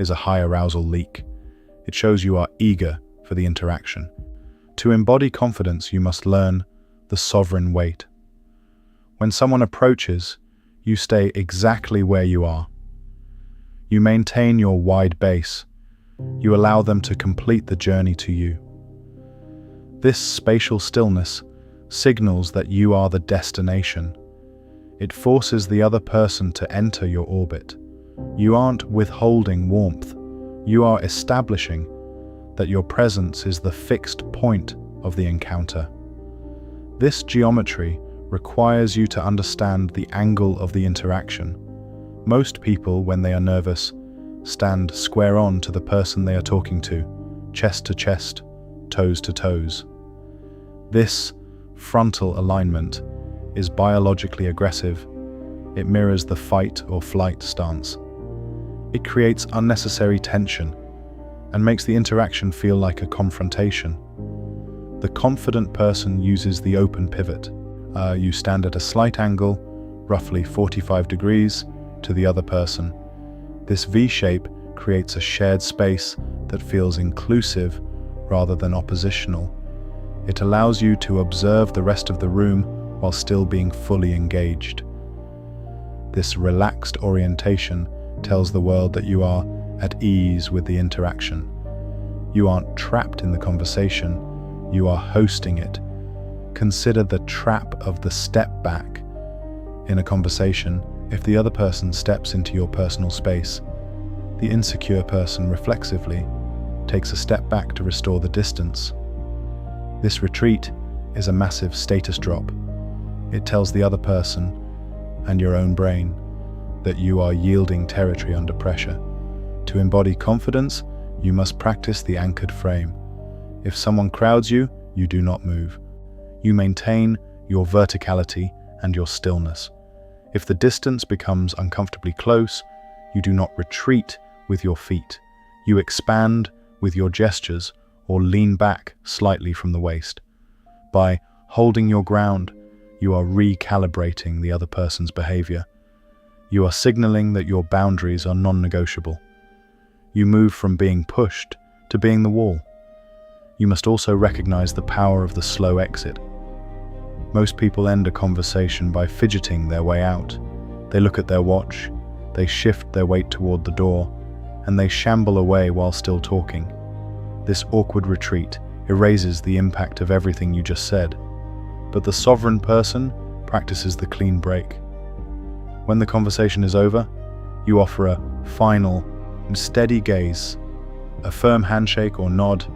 is a high arousal leak. It shows you are eager for the interaction. To embody confidence, you must learn the sovereign wait. When someone approaches, you stay exactly where you are. You maintain your wide base. You allow them to complete the journey to you. This spatial stillness signals that you are the destination. It forces the other person to enter your orbit. You aren't withholding warmth. You are establishing that your presence is the fixed point of the encounter. This geometry requires you to understand the angle of the interaction. Most people, when they are nervous, stand square on to the person they are talking to chest, toes to toes. This frontal alignment is biologically aggressive. It mirrors the fight or flight stance. It creates unnecessary tension and makes the interaction feel like a confrontation. The confident person uses the open pivot. You stand at a slight angle, roughly 45 degrees, to the other person. This V-shape creates a shared space that feels inclusive rather than oppositional. It allows you to observe the rest of the room while still being fully engaged. This relaxed orientation tells the world that you are at ease with the interaction. You aren't trapped in the conversation, you are hosting it. Consider the trap of the step back. In a conversation, if the other person steps into your personal space, the insecure person reflexively takes a step back to restore the distance. This retreat is a massive status drop. It tells the other person and your own brain that you are yielding territory under pressure. To embody confidence, you must practice the anchored frame. If someone crowds you, you do not move. You maintain your verticality and your stillness. If the distance becomes uncomfortably close, you do not retreat with your feet. You expand with your gestures or lean back slightly from the waist. By holding your ground, you are recalibrating the other person's behavior. You are signaling that your boundaries are non-negotiable. You move from being pushed to being the wall. You must also recognize the power of the slow exit. Most people end a conversation by fidgeting their way out. They look at their watch, they shift their weight toward the door, and they shamble away while still talking. This awkward retreat erases the impact of everything you just said. But the sovereign person practices the clean break. When the conversation is over, you offer a final and steady gaze, a firm handshake or nod,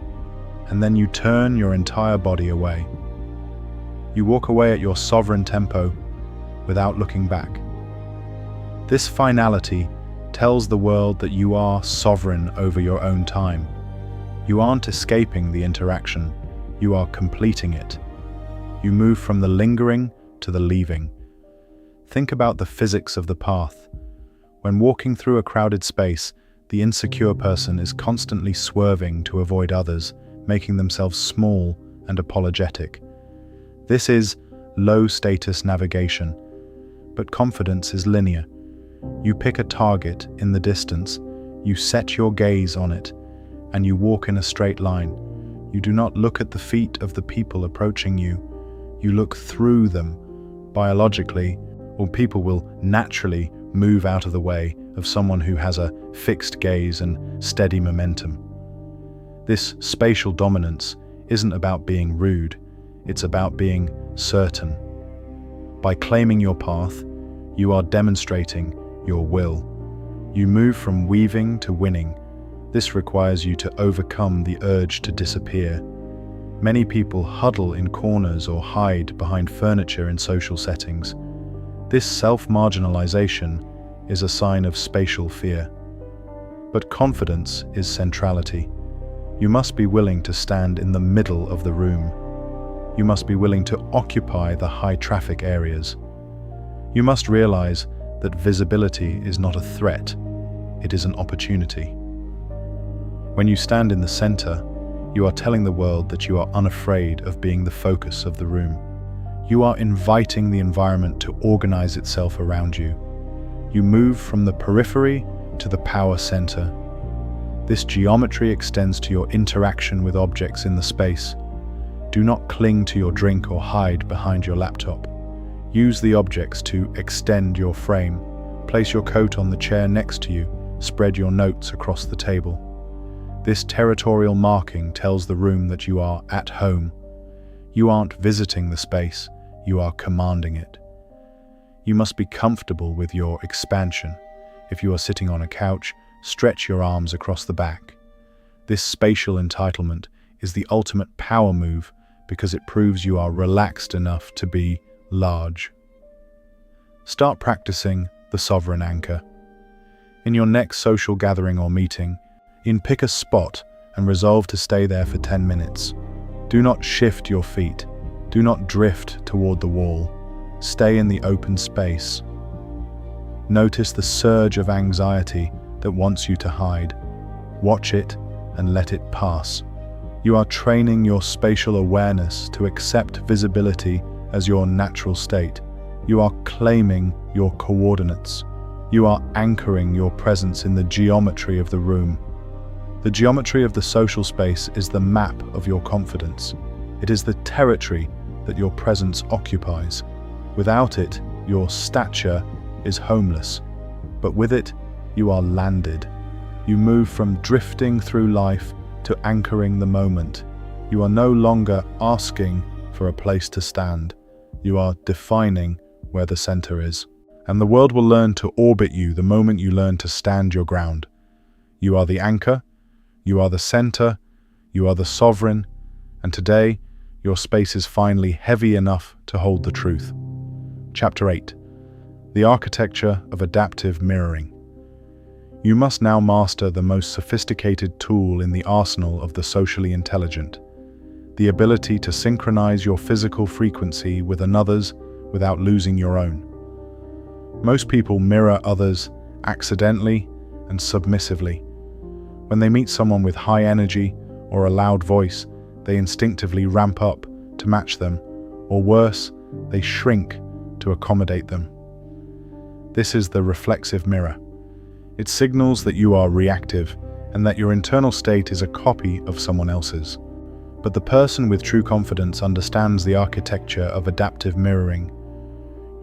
and then you turn your entire body away. You walk away at your sovereign tempo without looking back. This finality tells the world that you are sovereign over your own time. You aren't escaping the interaction, you are completing it. You move from the lingering to the leaving. Think about the physics of the path. When walking through a crowded space, the insecure person is constantly swerving to avoid others, making themselves small and apologetic. This is low-status navigation, but confidence is linear. You pick a target in the distance, you set your gaze on it, and you walk in a straight line. You do not look at the feet of the people approaching you. You look through them. Biologically, or people will naturally move out of the way of someone who has a fixed gaze and steady momentum. This spatial dominance isn't about being rude, it's about being certain. By claiming your path, you are demonstrating your will. You move from weaving to winning. This requires you to overcome the urge to disappear. Many people huddle in corners or hide behind furniture in social settings. This self-marginalization is a sign of spatial fear. But confidence is centrality. You must be willing to stand in the middle of the room. You must be willing to occupy the high-traffic areas. You must realize that visibility is not a threat, it is an opportunity. When you stand in the center, you are telling the world that you are unafraid of being the focus of the room. You are inviting the environment to organize itself around you. You move from the periphery to the power center. This geometry extends to your interaction with objects in the space. Do not cling to your drink or hide behind your laptop. Use the objects to extend your frame. Place your coat on the chair next to you. Spread your notes across the table. This territorial marking tells the room that you are at home. You aren't visiting the space, you are commanding it. You must be comfortable with your expansion. If you are sitting on a couch, stretch your arms across the back. This spatial entitlement is the ultimate power move because it proves you are relaxed enough to be large. Start practicing the sovereign anchor. In your next social gathering or meeting, pick a spot and resolve to stay there for 10 minutes. Do not shift your feet. Do not drift toward the wall. Stay in the open space. Notice the surge of anxiety that wants you to hide. Watch it and let it pass. You are training your spatial awareness to accept visibility as your natural state. You are claiming your coordinates. You are anchoring your presence in the geometry of the room. The geometry of the social space is the map of your confidence. It is the territory that your presence occupies. Without it, your stature is homeless. But with it, you are landed. You move from drifting through life to anchoring the moment. You are no longer asking for a place to stand. You are defining where the center is. And the world will learn to orbit you the moment you learn to stand your ground. You are the anchor, you are the center, you are the sovereign, and today, your space is finally heavy enough to hold the truth. Chapter 8. The Architecture of Adaptive Mirroring. You must now master the most sophisticated tool in the arsenal of the socially intelligent, the ability to synchronize your physical frequency with another's without losing your own. Most people mirror others accidentally and submissively. When they meet someone with high energy or a loud voice, they instinctively ramp up to match them, or worse, they shrink to accommodate them. This is the reflexive mirror. It signals that you are reactive and that your internal state is a copy of someone else's. But the person with true confidence understands the architecture of adaptive mirroring.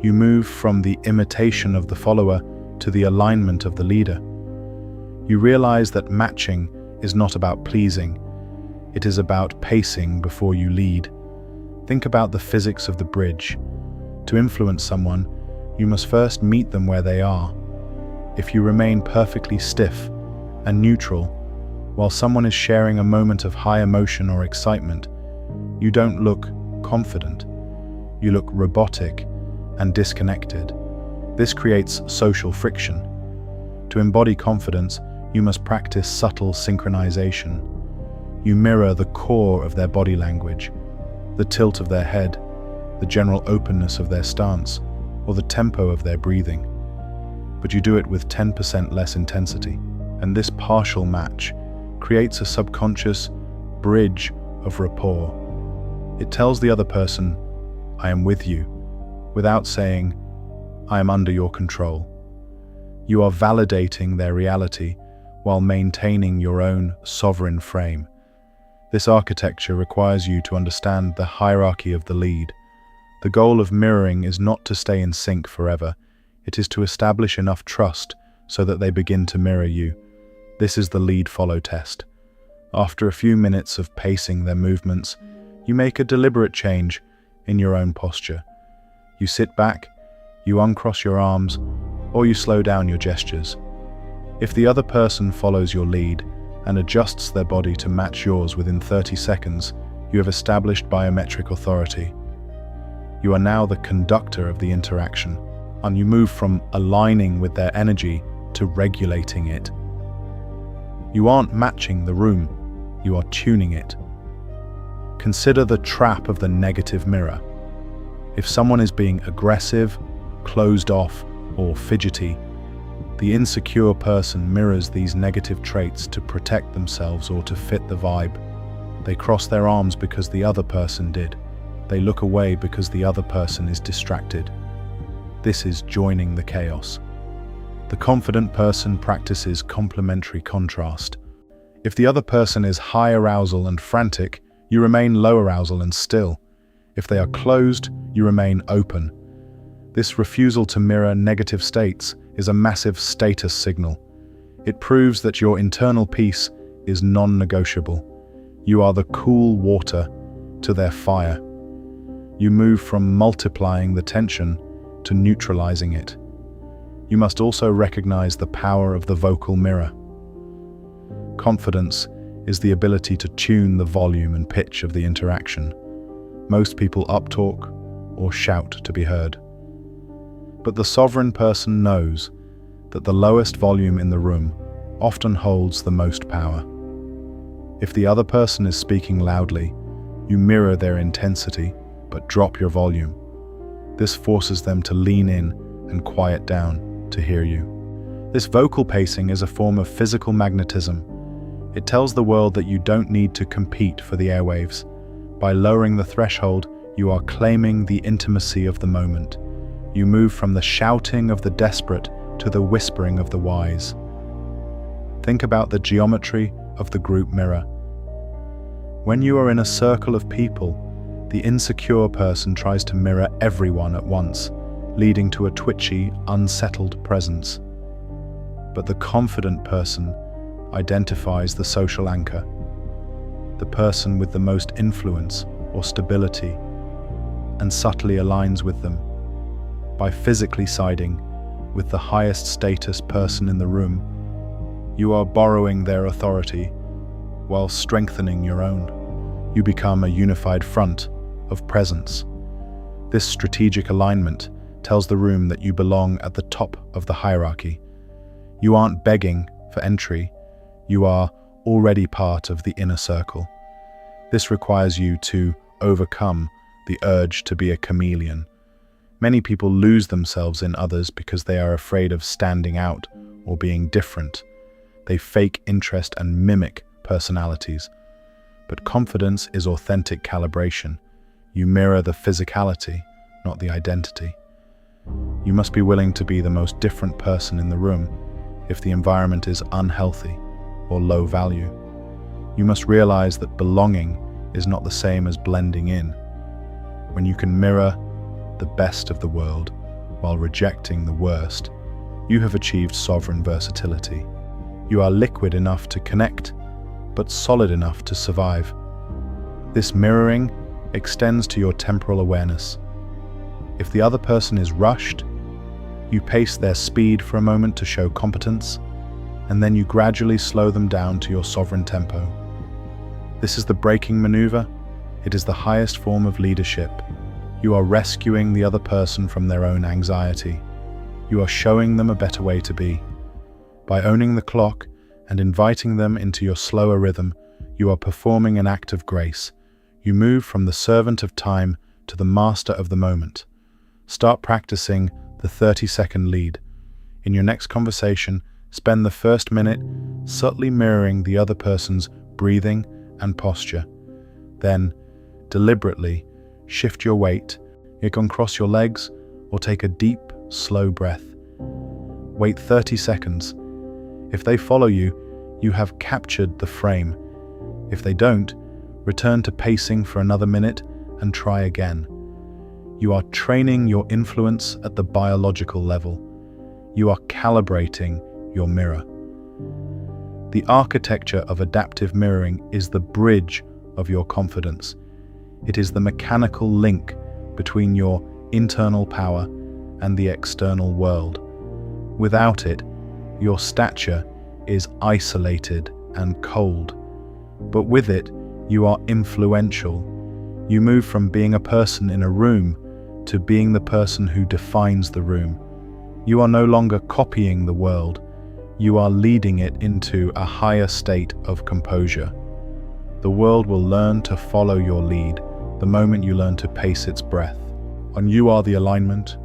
You move from the imitation of the follower to the alignment of the leader. You realize that matching is not about pleasing. It is about pacing before you lead. Think about the physics of the bridge. To influence someone, you must first meet them where they are. If you remain perfectly stiff and neutral while someone is sharing a moment of high emotion or excitement, you don't look confident. You look robotic and disconnected. This creates social friction. To embody confidence, you must practice subtle synchronization. You mirror the core of their body language, the tilt of their head, the general openness of their stance, or the tempo of their breathing. But you do it with 10% less intensity. And this partial match creates a subconscious bridge of rapport. It tells the other person, "I am with you," without saying, "I am under your control." You are validating their reality while maintaining your own sovereign frame. This architecture requires you to understand the hierarchy of the lead. The goal of mirroring is not to stay in sync forever. It is to establish enough trust so that they begin to mirror you. This is the lead-follow test. After a few minutes of pacing their movements, you make a deliberate change in your own posture. You sit back, you uncross your arms, or you slow down your gestures. If the other person follows your lead and adjusts their body to match yours within 30 seconds, you have established biometric authority. You are now the conductor of the interaction, and you move from aligning with their energy to regulating it. You aren't matching the room, you are tuning it. Consider the trap of the negative mirror. If someone is being aggressive, closed off, or fidgety, the insecure person mirrors these negative traits to protect themselves or to fit the vibe. They cross their arms because the other person did. They look away because the other person is distracted. This is joining the chaos. The confident person practices complementary contrast. If the other person is high arousal and frantic, you remain low arousal and still. If they are closed, you remain open. This refusal to mirror negative states is a massive status signal. It proves that your internal peace is non-negotiable. You are the cool water to their fire. You move from multiplying the tension to neutralizing it. You must also recognize the power of the vocal mirror. Confidence is the ability to tune the volume and pitch of the interaction. Most people uptalk or shout to be heard. But the sovereign person knows that the lowest volume in the room often holds the most power. If the other person is speaking loudly, you mirror their intensity, but drop your volume. This forces them to lean in and quiet down to hear you. This vocal pacing is a form of physical magnetism. It tells the world that you don't need to compete for the airwaves. By lowering the threshold, you are claiming the intimacy of the moment. You move from the shouting of the desperate to the whispering of the wise. Think about the geometry of the group mirror. When you are in a circle of people, the insecure person tries to mirror everyone at once, leading to a twitchy, unsettled presence. But the confident person identifies the social anchor, the person with the most influence or stability, and subtly aligns with them. By physically siding with the highest status person in the room, you are borrowing their authority while strengthening your own. You become a unified front of presence. This strategic alignment tells the room that you belong at the top of the hierarchy. You aren't begging for entry, you are already part of the inner circle. This requires you to overcome the urge to be a chameleon. Many people lose themselves in others because they are afraid of standing out or being different. They fake interest and mimic personalities. But confidence is authentic calibration. You mirror the physicality, not the identity. You must be willing to be the most different person in the room if the environment is unhealthy or low value. You must realize that belonging is not the same as blending in. When you can mirror the best of the world while rejecting the worst, you have achieved sovereign versatility. You are liquid enough to connect, but solid enough to survive. This mirroring extends to your temporal awareness. If the other person is rushed, you pace their speed for a moment to show competence, and then you gradually slow them down to your sovereign tempo. This is the braking maneuver. It is the highest form of leadership. You are rescuing the other person from their own anxiety. You are showing them a better way to be. By owning the clock and inviting them into your slower rhythm, you are performing an act of grace. You move from the servant of time to the master of the moment. Start practicing the 30-second lead. In your next conversation, spend the first minute subtly mirroring the other person's breathing and posture. Then, deliberately, shift your weight. You can cross your legs or take a deep, slow breath. Wait 30 seconds. If they follow you, you have captured the frame. If they don't, return to pacing for another minute and try again. You are training your influence at the biological level. You are calibrating your mirror. The architecture of adaptive mirroring is the bridge of your confidence. It is the mechanical link between your internal power and the external world. Without it, your stature is isolated and cold. But with it, you are influential. You move from being a person in a room to being the person who defines the room. You are no longer copying the world. You are leading it into a higher state of composure. The world will learn to follow your lead the moment you learn to pace its breath. And you are the alignment,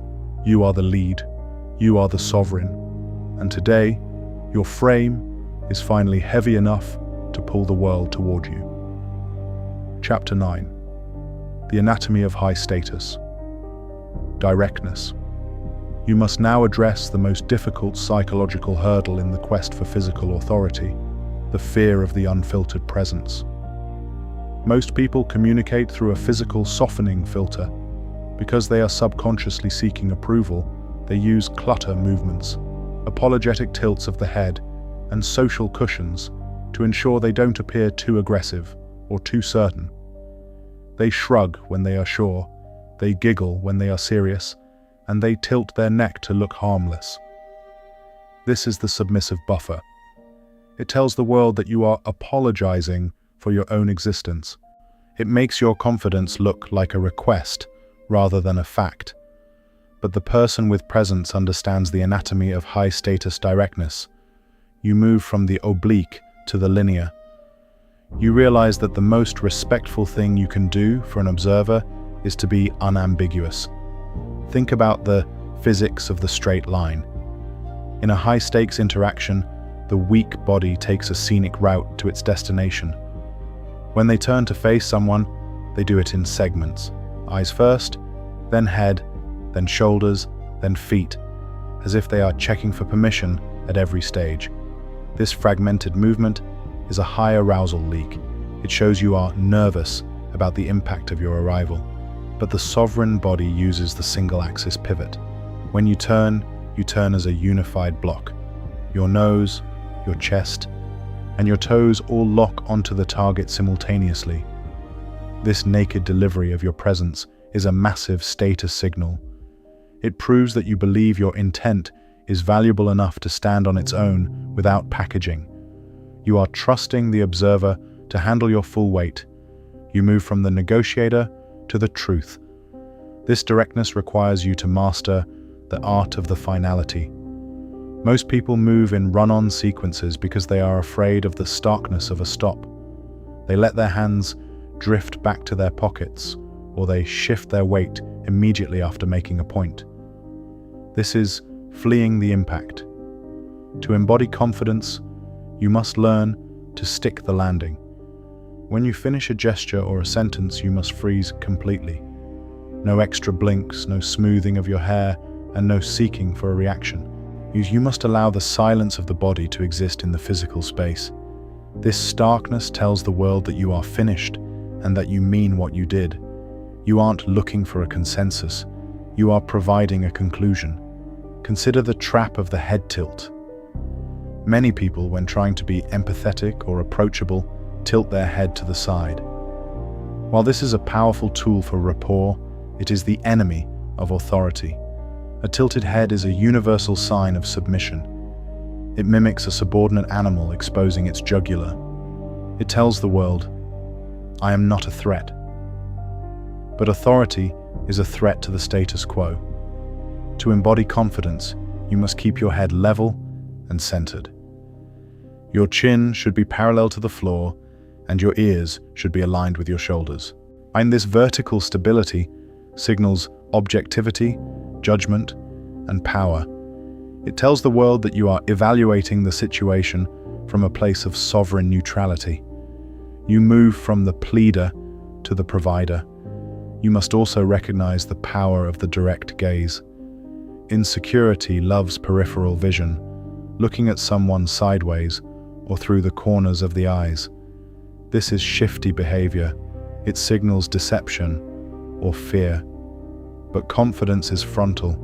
you are the lead, you are the sovereign. And today, your frame is finally heavy enough to pull the world toward you. Chapter 9. The Anatomy of High Status. Directness. You must now address the most difficult psychological hurdle in the quest for physical authority, the fear of the unfiltered presence. Most people communicate through a physical softening filter. Because they are subconsciously seeking approval, they use clutter movements, apologetic tilts of the head, and social cushions to ensure they don't appear too aggressive or too certain. They shrug when they are sure, they giggle when they are serious, and they tilt their neck to look harmless. This is the submissive buffer. It tells the world that you are apologizing for your own existence. It makes your confidence look like a request rather than a fact. But the person with presence understands the anatomy of high-status directness. You move from the oblique to the linear. You realize that the most respectful thing you can do for an observer is to be unambiguous. Think about the physics of the straight line. In a high-stakes interaction, the weak body takes a scenic route to its destination. When they turn to face someone, they do it in segments. Eyes first, then head, then shoulders, then feet, as if they are checking for permission at every stage. This fragmented movement is a high arousal leak. It shows you are nervous about the impact of your arrival. But the sovereign body uses the single-axis pivot. When you turn as a unified block. Your nose, your chest, and your toes all lock onto the target simultaneously. This naked delivery of your presence is a massive status signal. It proves that you believe your intent is valuable enough to stand on its own without packaging. You are trusting the observer to handle your full weight. You move from the negotiator to the truth. This directness requires you to master the art of the finality. Most people move in run-on sequences because they are afraid of the starkness of a stop. They let their hands drift back to their pockets, or they shift their weight immediately after making a point. This is fleeing the impact. To embody confidence, you must learn to stick the landing. When you finish a gesture or a sentence, you must freeze completely. No extra blinks, no smoothing of your hair, and no seeking for a reaction. You must allow the silence of the body to exist in the physical space. This starkness tells the world that you are finished and that you mean what you did. You aren't looking for a consensus. You are providing a conclusion. Consider the trap of the head tilt. Many people, when trying to be empathetic or approachable, tilt their head to the side. While this is a powerful tool for rapport, it is the enemy of authority. A tilted head is a universal sign of submission. It mimics a subordinate animal exposing its jugular. It tells the world, I am not a threat. But authority is a threat to the status quo. To embody confidence, you must keep your head level and centered. Your chin should be parallel to the floor, and your ears should be aligned with your shoulders. And this vertical stability signals objectivity, judgment, and power. It tells the world that you are evaluating the situation from a place of sovereign neutrality. You move from the pleader to the provider. You must also recognize the power of the direct gaze. Insecurity loves peripheral vision, looking at someone sideways or through the corners of the eyes. This is shifty behavior. It signals deception or fear. But confidence is frontal.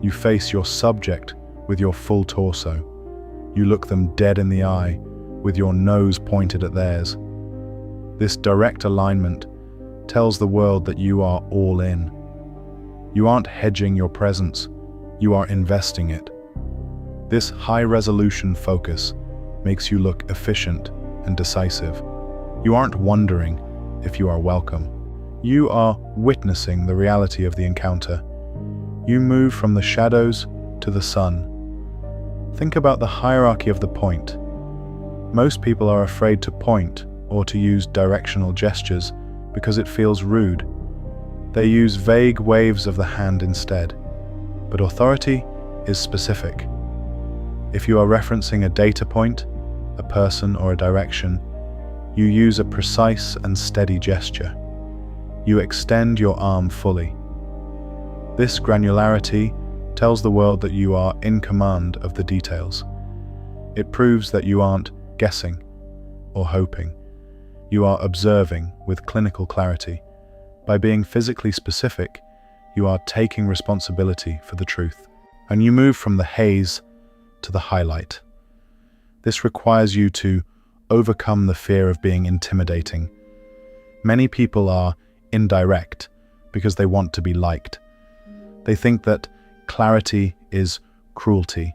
You face your subject with your full torso. You look them dead in the eye with your nose pointed at theirs. This direct alignment tells the world that you are all in. You aren't hedging your presence, you are investing it. This high-resolution focus makes you look efficient and decisive. You aren't wondering if you are welcome. You are witnessing the reality of the encounter. You move from the shadows to the sun. Think about the hierarchy of the point. Most people are afraid to point or to use directional gestures because it feels rude. They use vague waves of the hand instead. But authority is specific. If you are referencing a data point, a person, or a direction, you use a precise and steady gesture. You extend your arm fully. This granularity tells the world that you are in command of the details. It proves that you aren't guessing or hoping. You are observing with clinical clarity. By being physically specific, you are taking responsibility for the truth. And you move from the haze to the highlight. This requires you to overcome the fear of being intimidating. Many people are indirect because they want to be liked. They think that clarity is cruelty.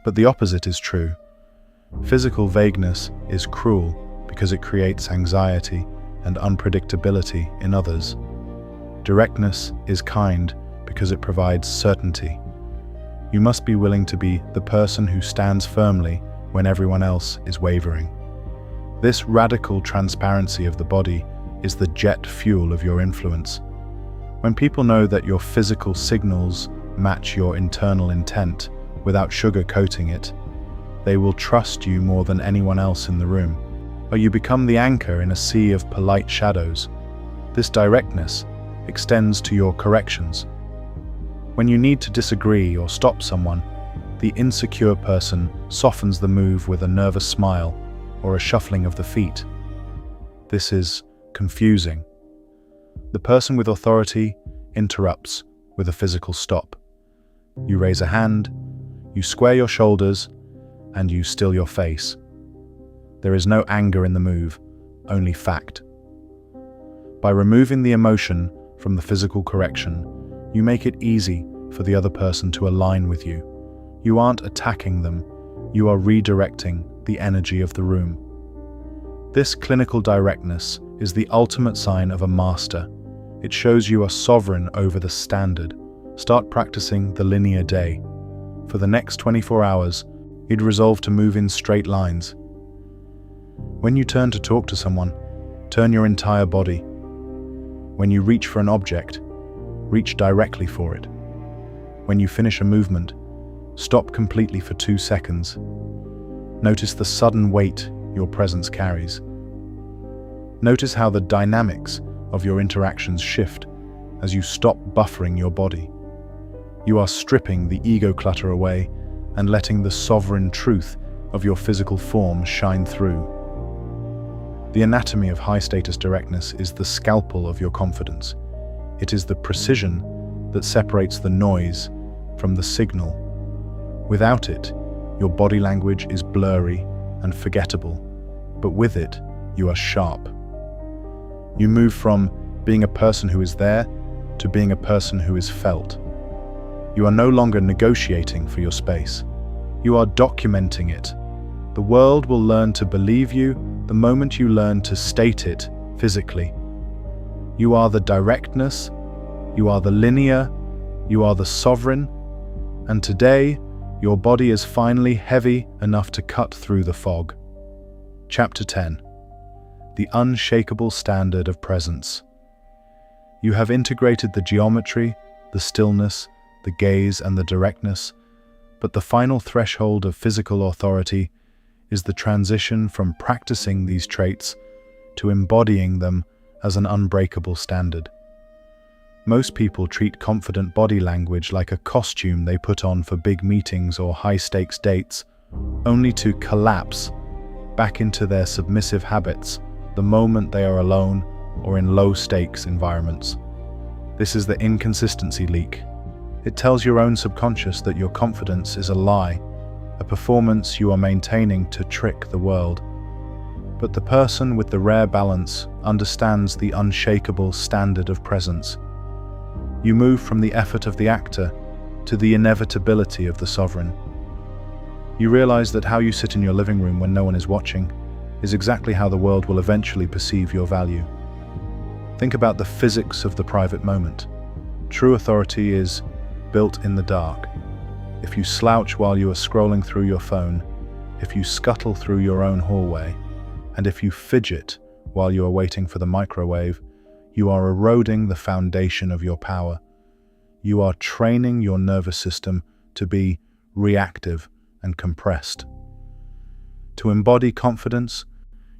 But the opposite is true. Physical vagueness is cruel because it creates anxiety and unpredictability in others. Directness is kind because it provides certainty. You must be willing to be the person who stands firmly when everyone else is wavering. This radical transparency of the body is the jet fuel of your influence. When people know that your physical signals match your internal intent without sugarcoating it, they will trust you more than anyone else in the room. Or you become the anchor in a sea of polite shadows. This directness extends to your corrections. When you need to disagree or stop someone, the insecure person softens the move with a nervous smile or a shuffling of the feet. This is confusing. The person with authority interrupts with a physical stop. You raise a hand, you square your shoulders, and you still your face. There is no anger in the move, only fact. By removing the emotion from the physical correction, you make it easy for the other person to align with you. You aren't attacking them, you are redirecting the energy of the room. This clinical directness is the ultimate sign of a master. It shows you are sovereign over the standard. Start practicing the linear day. For the next 24 hours, you'd resolve to move in straight lines. When you turn to talk to someone, turn your entire body. When you reach for an object, reach directly for it. When you finish a movement, stop completely for 2 seconds. Notice the sudden weight your presence carries. Notice how the dynamics of your interactions shift as you stop buffering your body. You are stripping the ego clutter away and letting the sovereign truth of your physical form shine through. The anatomy of high-status directness is the scalpel of your confidence. It is the precision that separates the noise from the signal. Without it, your body language is blurry and forgettable, but with it, you are sharp. You move from being a person who is there to being a person who is felt. You are no longer negotiating for your space. You are documenting it. The world will learn to believe you the moment you learn to state it physically. You are the directness, you are the linear, you are the sovereign, and today, your body is finally heavy enough to cut through the fog. Chapter 10. The Unshakable Standard of Presence. You have integrated the geometry, the stillness, the gaze, and the directness, but the final threshold of physical authority is the transition from practicing these traits to embodying them as an unbreakable standard. Most people treat confident body language like a costume they put on for big meetings or high-stakes dates, only to collapse back into their submissive habits the moment they are alone or in low-stakes environments. This is the inconsistency leak. It tells your own subconscious that your confidence is a lie, a performance you are maintaining to trick the world. But the person with the rare balance understands the unshakable standard of presence. You move from the effort of the actor to the inevitability of the sovereign. You realize that how you sit in your living room when no one is watching is exactly how the world will eventually perceive your value. Think about the physics of the private moment. True authority is built in the dark. If you slouch while you are scrolling through your phone, if you scuttle through your own hallway, and if you fidget while you are waiting for the microwave, you are eroding the foundation of your power. You are training your nervous system to be reactive and compressed. To embody confidence,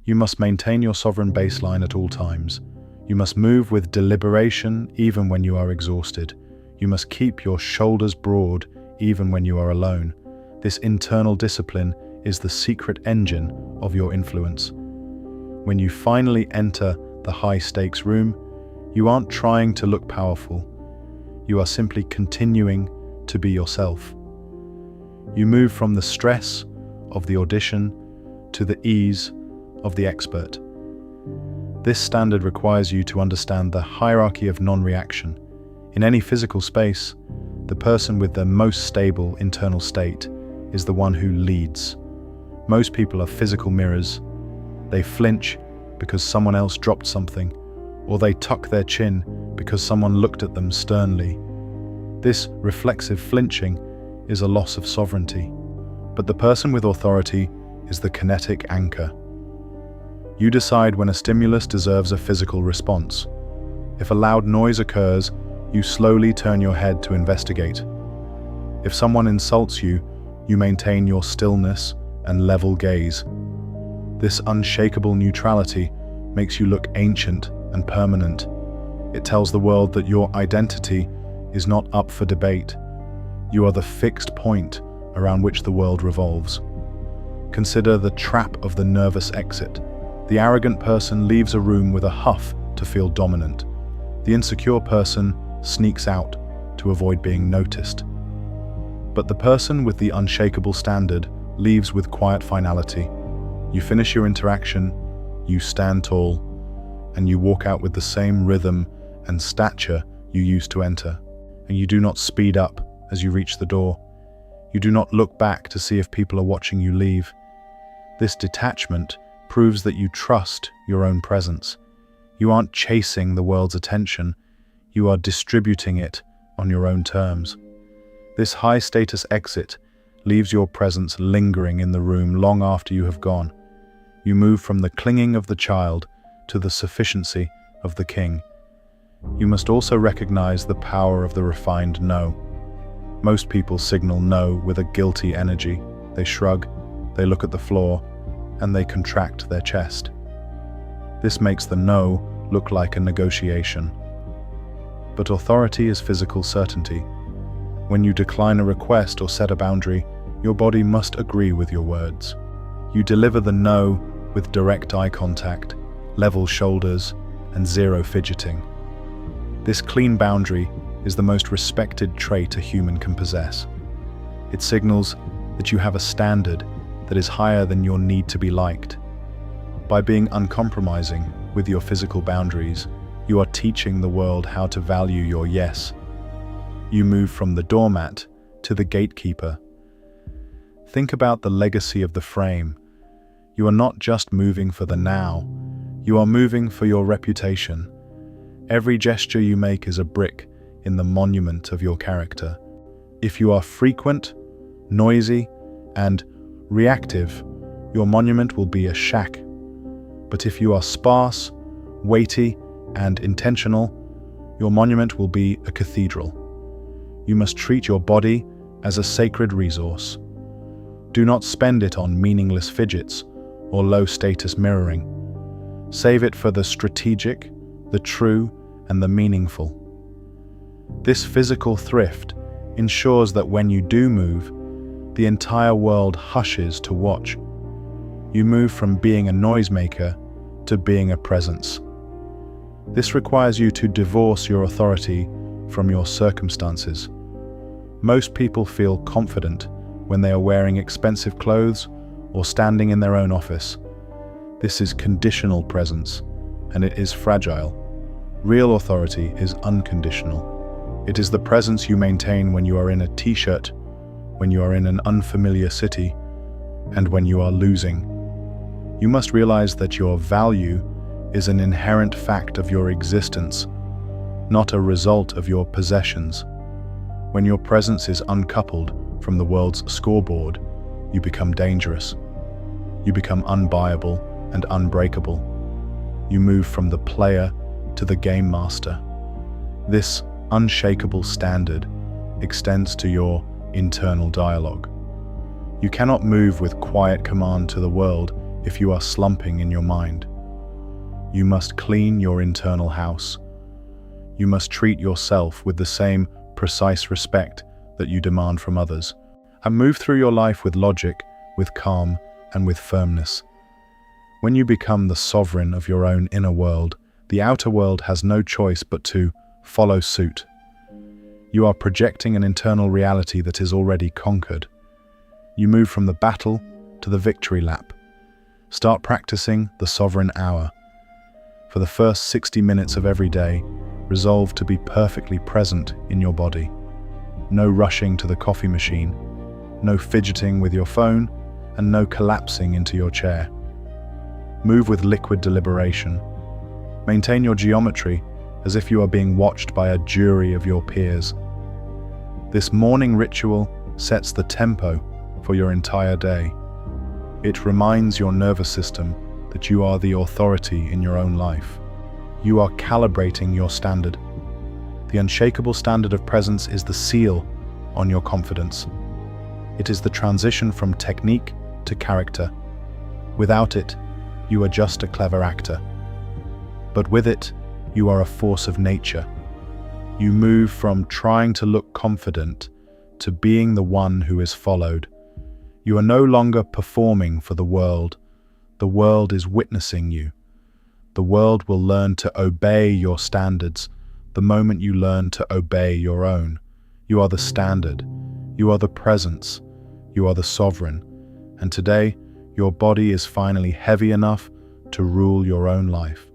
you must maintain your sovereign baseline at all times. You must move with deliberation even when you are exhausted. You must keep your shoulders broad even when you are alone. This internal discipline is the secret engine of your influence. When you finally enter the high-stakes room, you aren't trying to look powerful. You are simply continuing to be yourself. You move from the stress of the audition to the ease of the expert. This standard requires you to understand the hierarchy of non-reaction. In any physical space, the person with the most stable internal state is the one who leads. Most people are physical mirrors. They flinch because someone else dropped something, or they tuck their chin because someone looked at them sternly. This reflexive flinching is a loss of sovereignty. But the person with authority is the kinetic anchor. You decide when a stimulus deserves a physical response. If a loud noise occurs, you slowly turn your head to investigate. If someone insults you, you maintain your stillness and level gaze. This unshakable neutrality makes you look ancient and permanent. It tells the world that your identity is not up for debate. You are the fixed point around which the world revolves. Consider the trap of the nervous exit. The arrogant person leaves a room with a huff to feel dominant. The insecure person sneaks out to avoid being noticed. But the person with the unshakable standard leaves with quiet finality. You finish your interaction, you stand tall, and you walk out with the same rhythm and stature you used to enter. And you do not speed up as you reach the door. You do not look back to see if people are watching you leave. This detachment proves that you trust your own presence. You aren't chasing the world's attention, you are distributing it on your own terms. This high-status exit leaves your presence lingering in the room long after you have gone. You move from the clinging of the child to the sufficiency of the king. You must also recognize the power of the refined no. Most people signal no with a guilty energy. They shrug, they look at the floor, and they contract their chest. This makes the no look like a negotiation. But authority is physical certainty. When you decline a request or set a boundary, your body must agree with your words. You deliver the no with direct eye contact, level shoulders, and zero fidgeting. This clean boundary is the most respected trait a human can possess. It signals that you have a standard that is higher than your need to be liked. By being uncompromising with your physical boundaries, you are teaching the world how to value your yes. You move from the doormat to the gatekeeper. Think about the legacy of the frame. You are not just moving for the now, you are moving for your reputation. Every gesture you make is a brick in the monument of your character. If you are frequent, noisy, and reactive, your monument will be a shack. But if you are sparse, weighty, and intentional, your monument will be a cathedral. You must treat your body as a sacred resource. Do not spend it on meaningless fidgets or low-status mirroring. Save it for the strategic, the true, and the meaningful. This physical thrift ensures that when you do move, the entire world hushes to watch. You move from being a noisemaker to being a presence. This requires you to divorce your authority from your circumstances. Most people feel confident when they are wearing expensive clothes or standing in their own office. This is conditional presence, and it is fragile. Real authority is unconditional. It is the presence you maintain when you are in a t-shirt, when you are in an unfamiliar city, and when you are losing. You must realize that your value is an inherent fact of your existence, not a result of your possessions. When your presence is uncoupled from the world's scoreboard, you become dangerous. You become unbuyable and unbreakable. You move from the player to the game master. This unshakable standard extends to your internal dialogue. You cannot move with quiet command to the world if you are slumping in your mind. You must clean your internal house. You must treat yourself with the same precise respect that you demand from others, and move through your life with logic, with calm, and with firmness. When you become the sovereign of your own inner world, the outer world has no choice but to follow suit. You are projecting an internal reality that is already conquered. You move from the battle to the victory lap. Start practicing the sovereign hour. For the first 60 minutes of every day, resolve to be perfectly present in your body. No rushing to the coffee machine, no fidgeting with your phone, and no collapsing into your chair. Move with liquid deliberation. Maintain your geometry as if you are being watched by a jury of your peers. This morning ritual sets the tempo for your entire day. It reminds your nervous system that you are the authority in your own life. You are calibrating your standard. The unshakable standard of presence is the seal on your confidence. It is the transition from technique to character. Without it, you are just a clever actor. But with it, you are a force of nature. You move from trying to look confident to being the one who is followed. You are no longer performing for the world. The world is witnessing you. The world will learn to obey your standards the moment you learn to obey your own. You are the standard. You are the presence. You are the sovereign. And today, your body is finally heavy enough to rule your own life.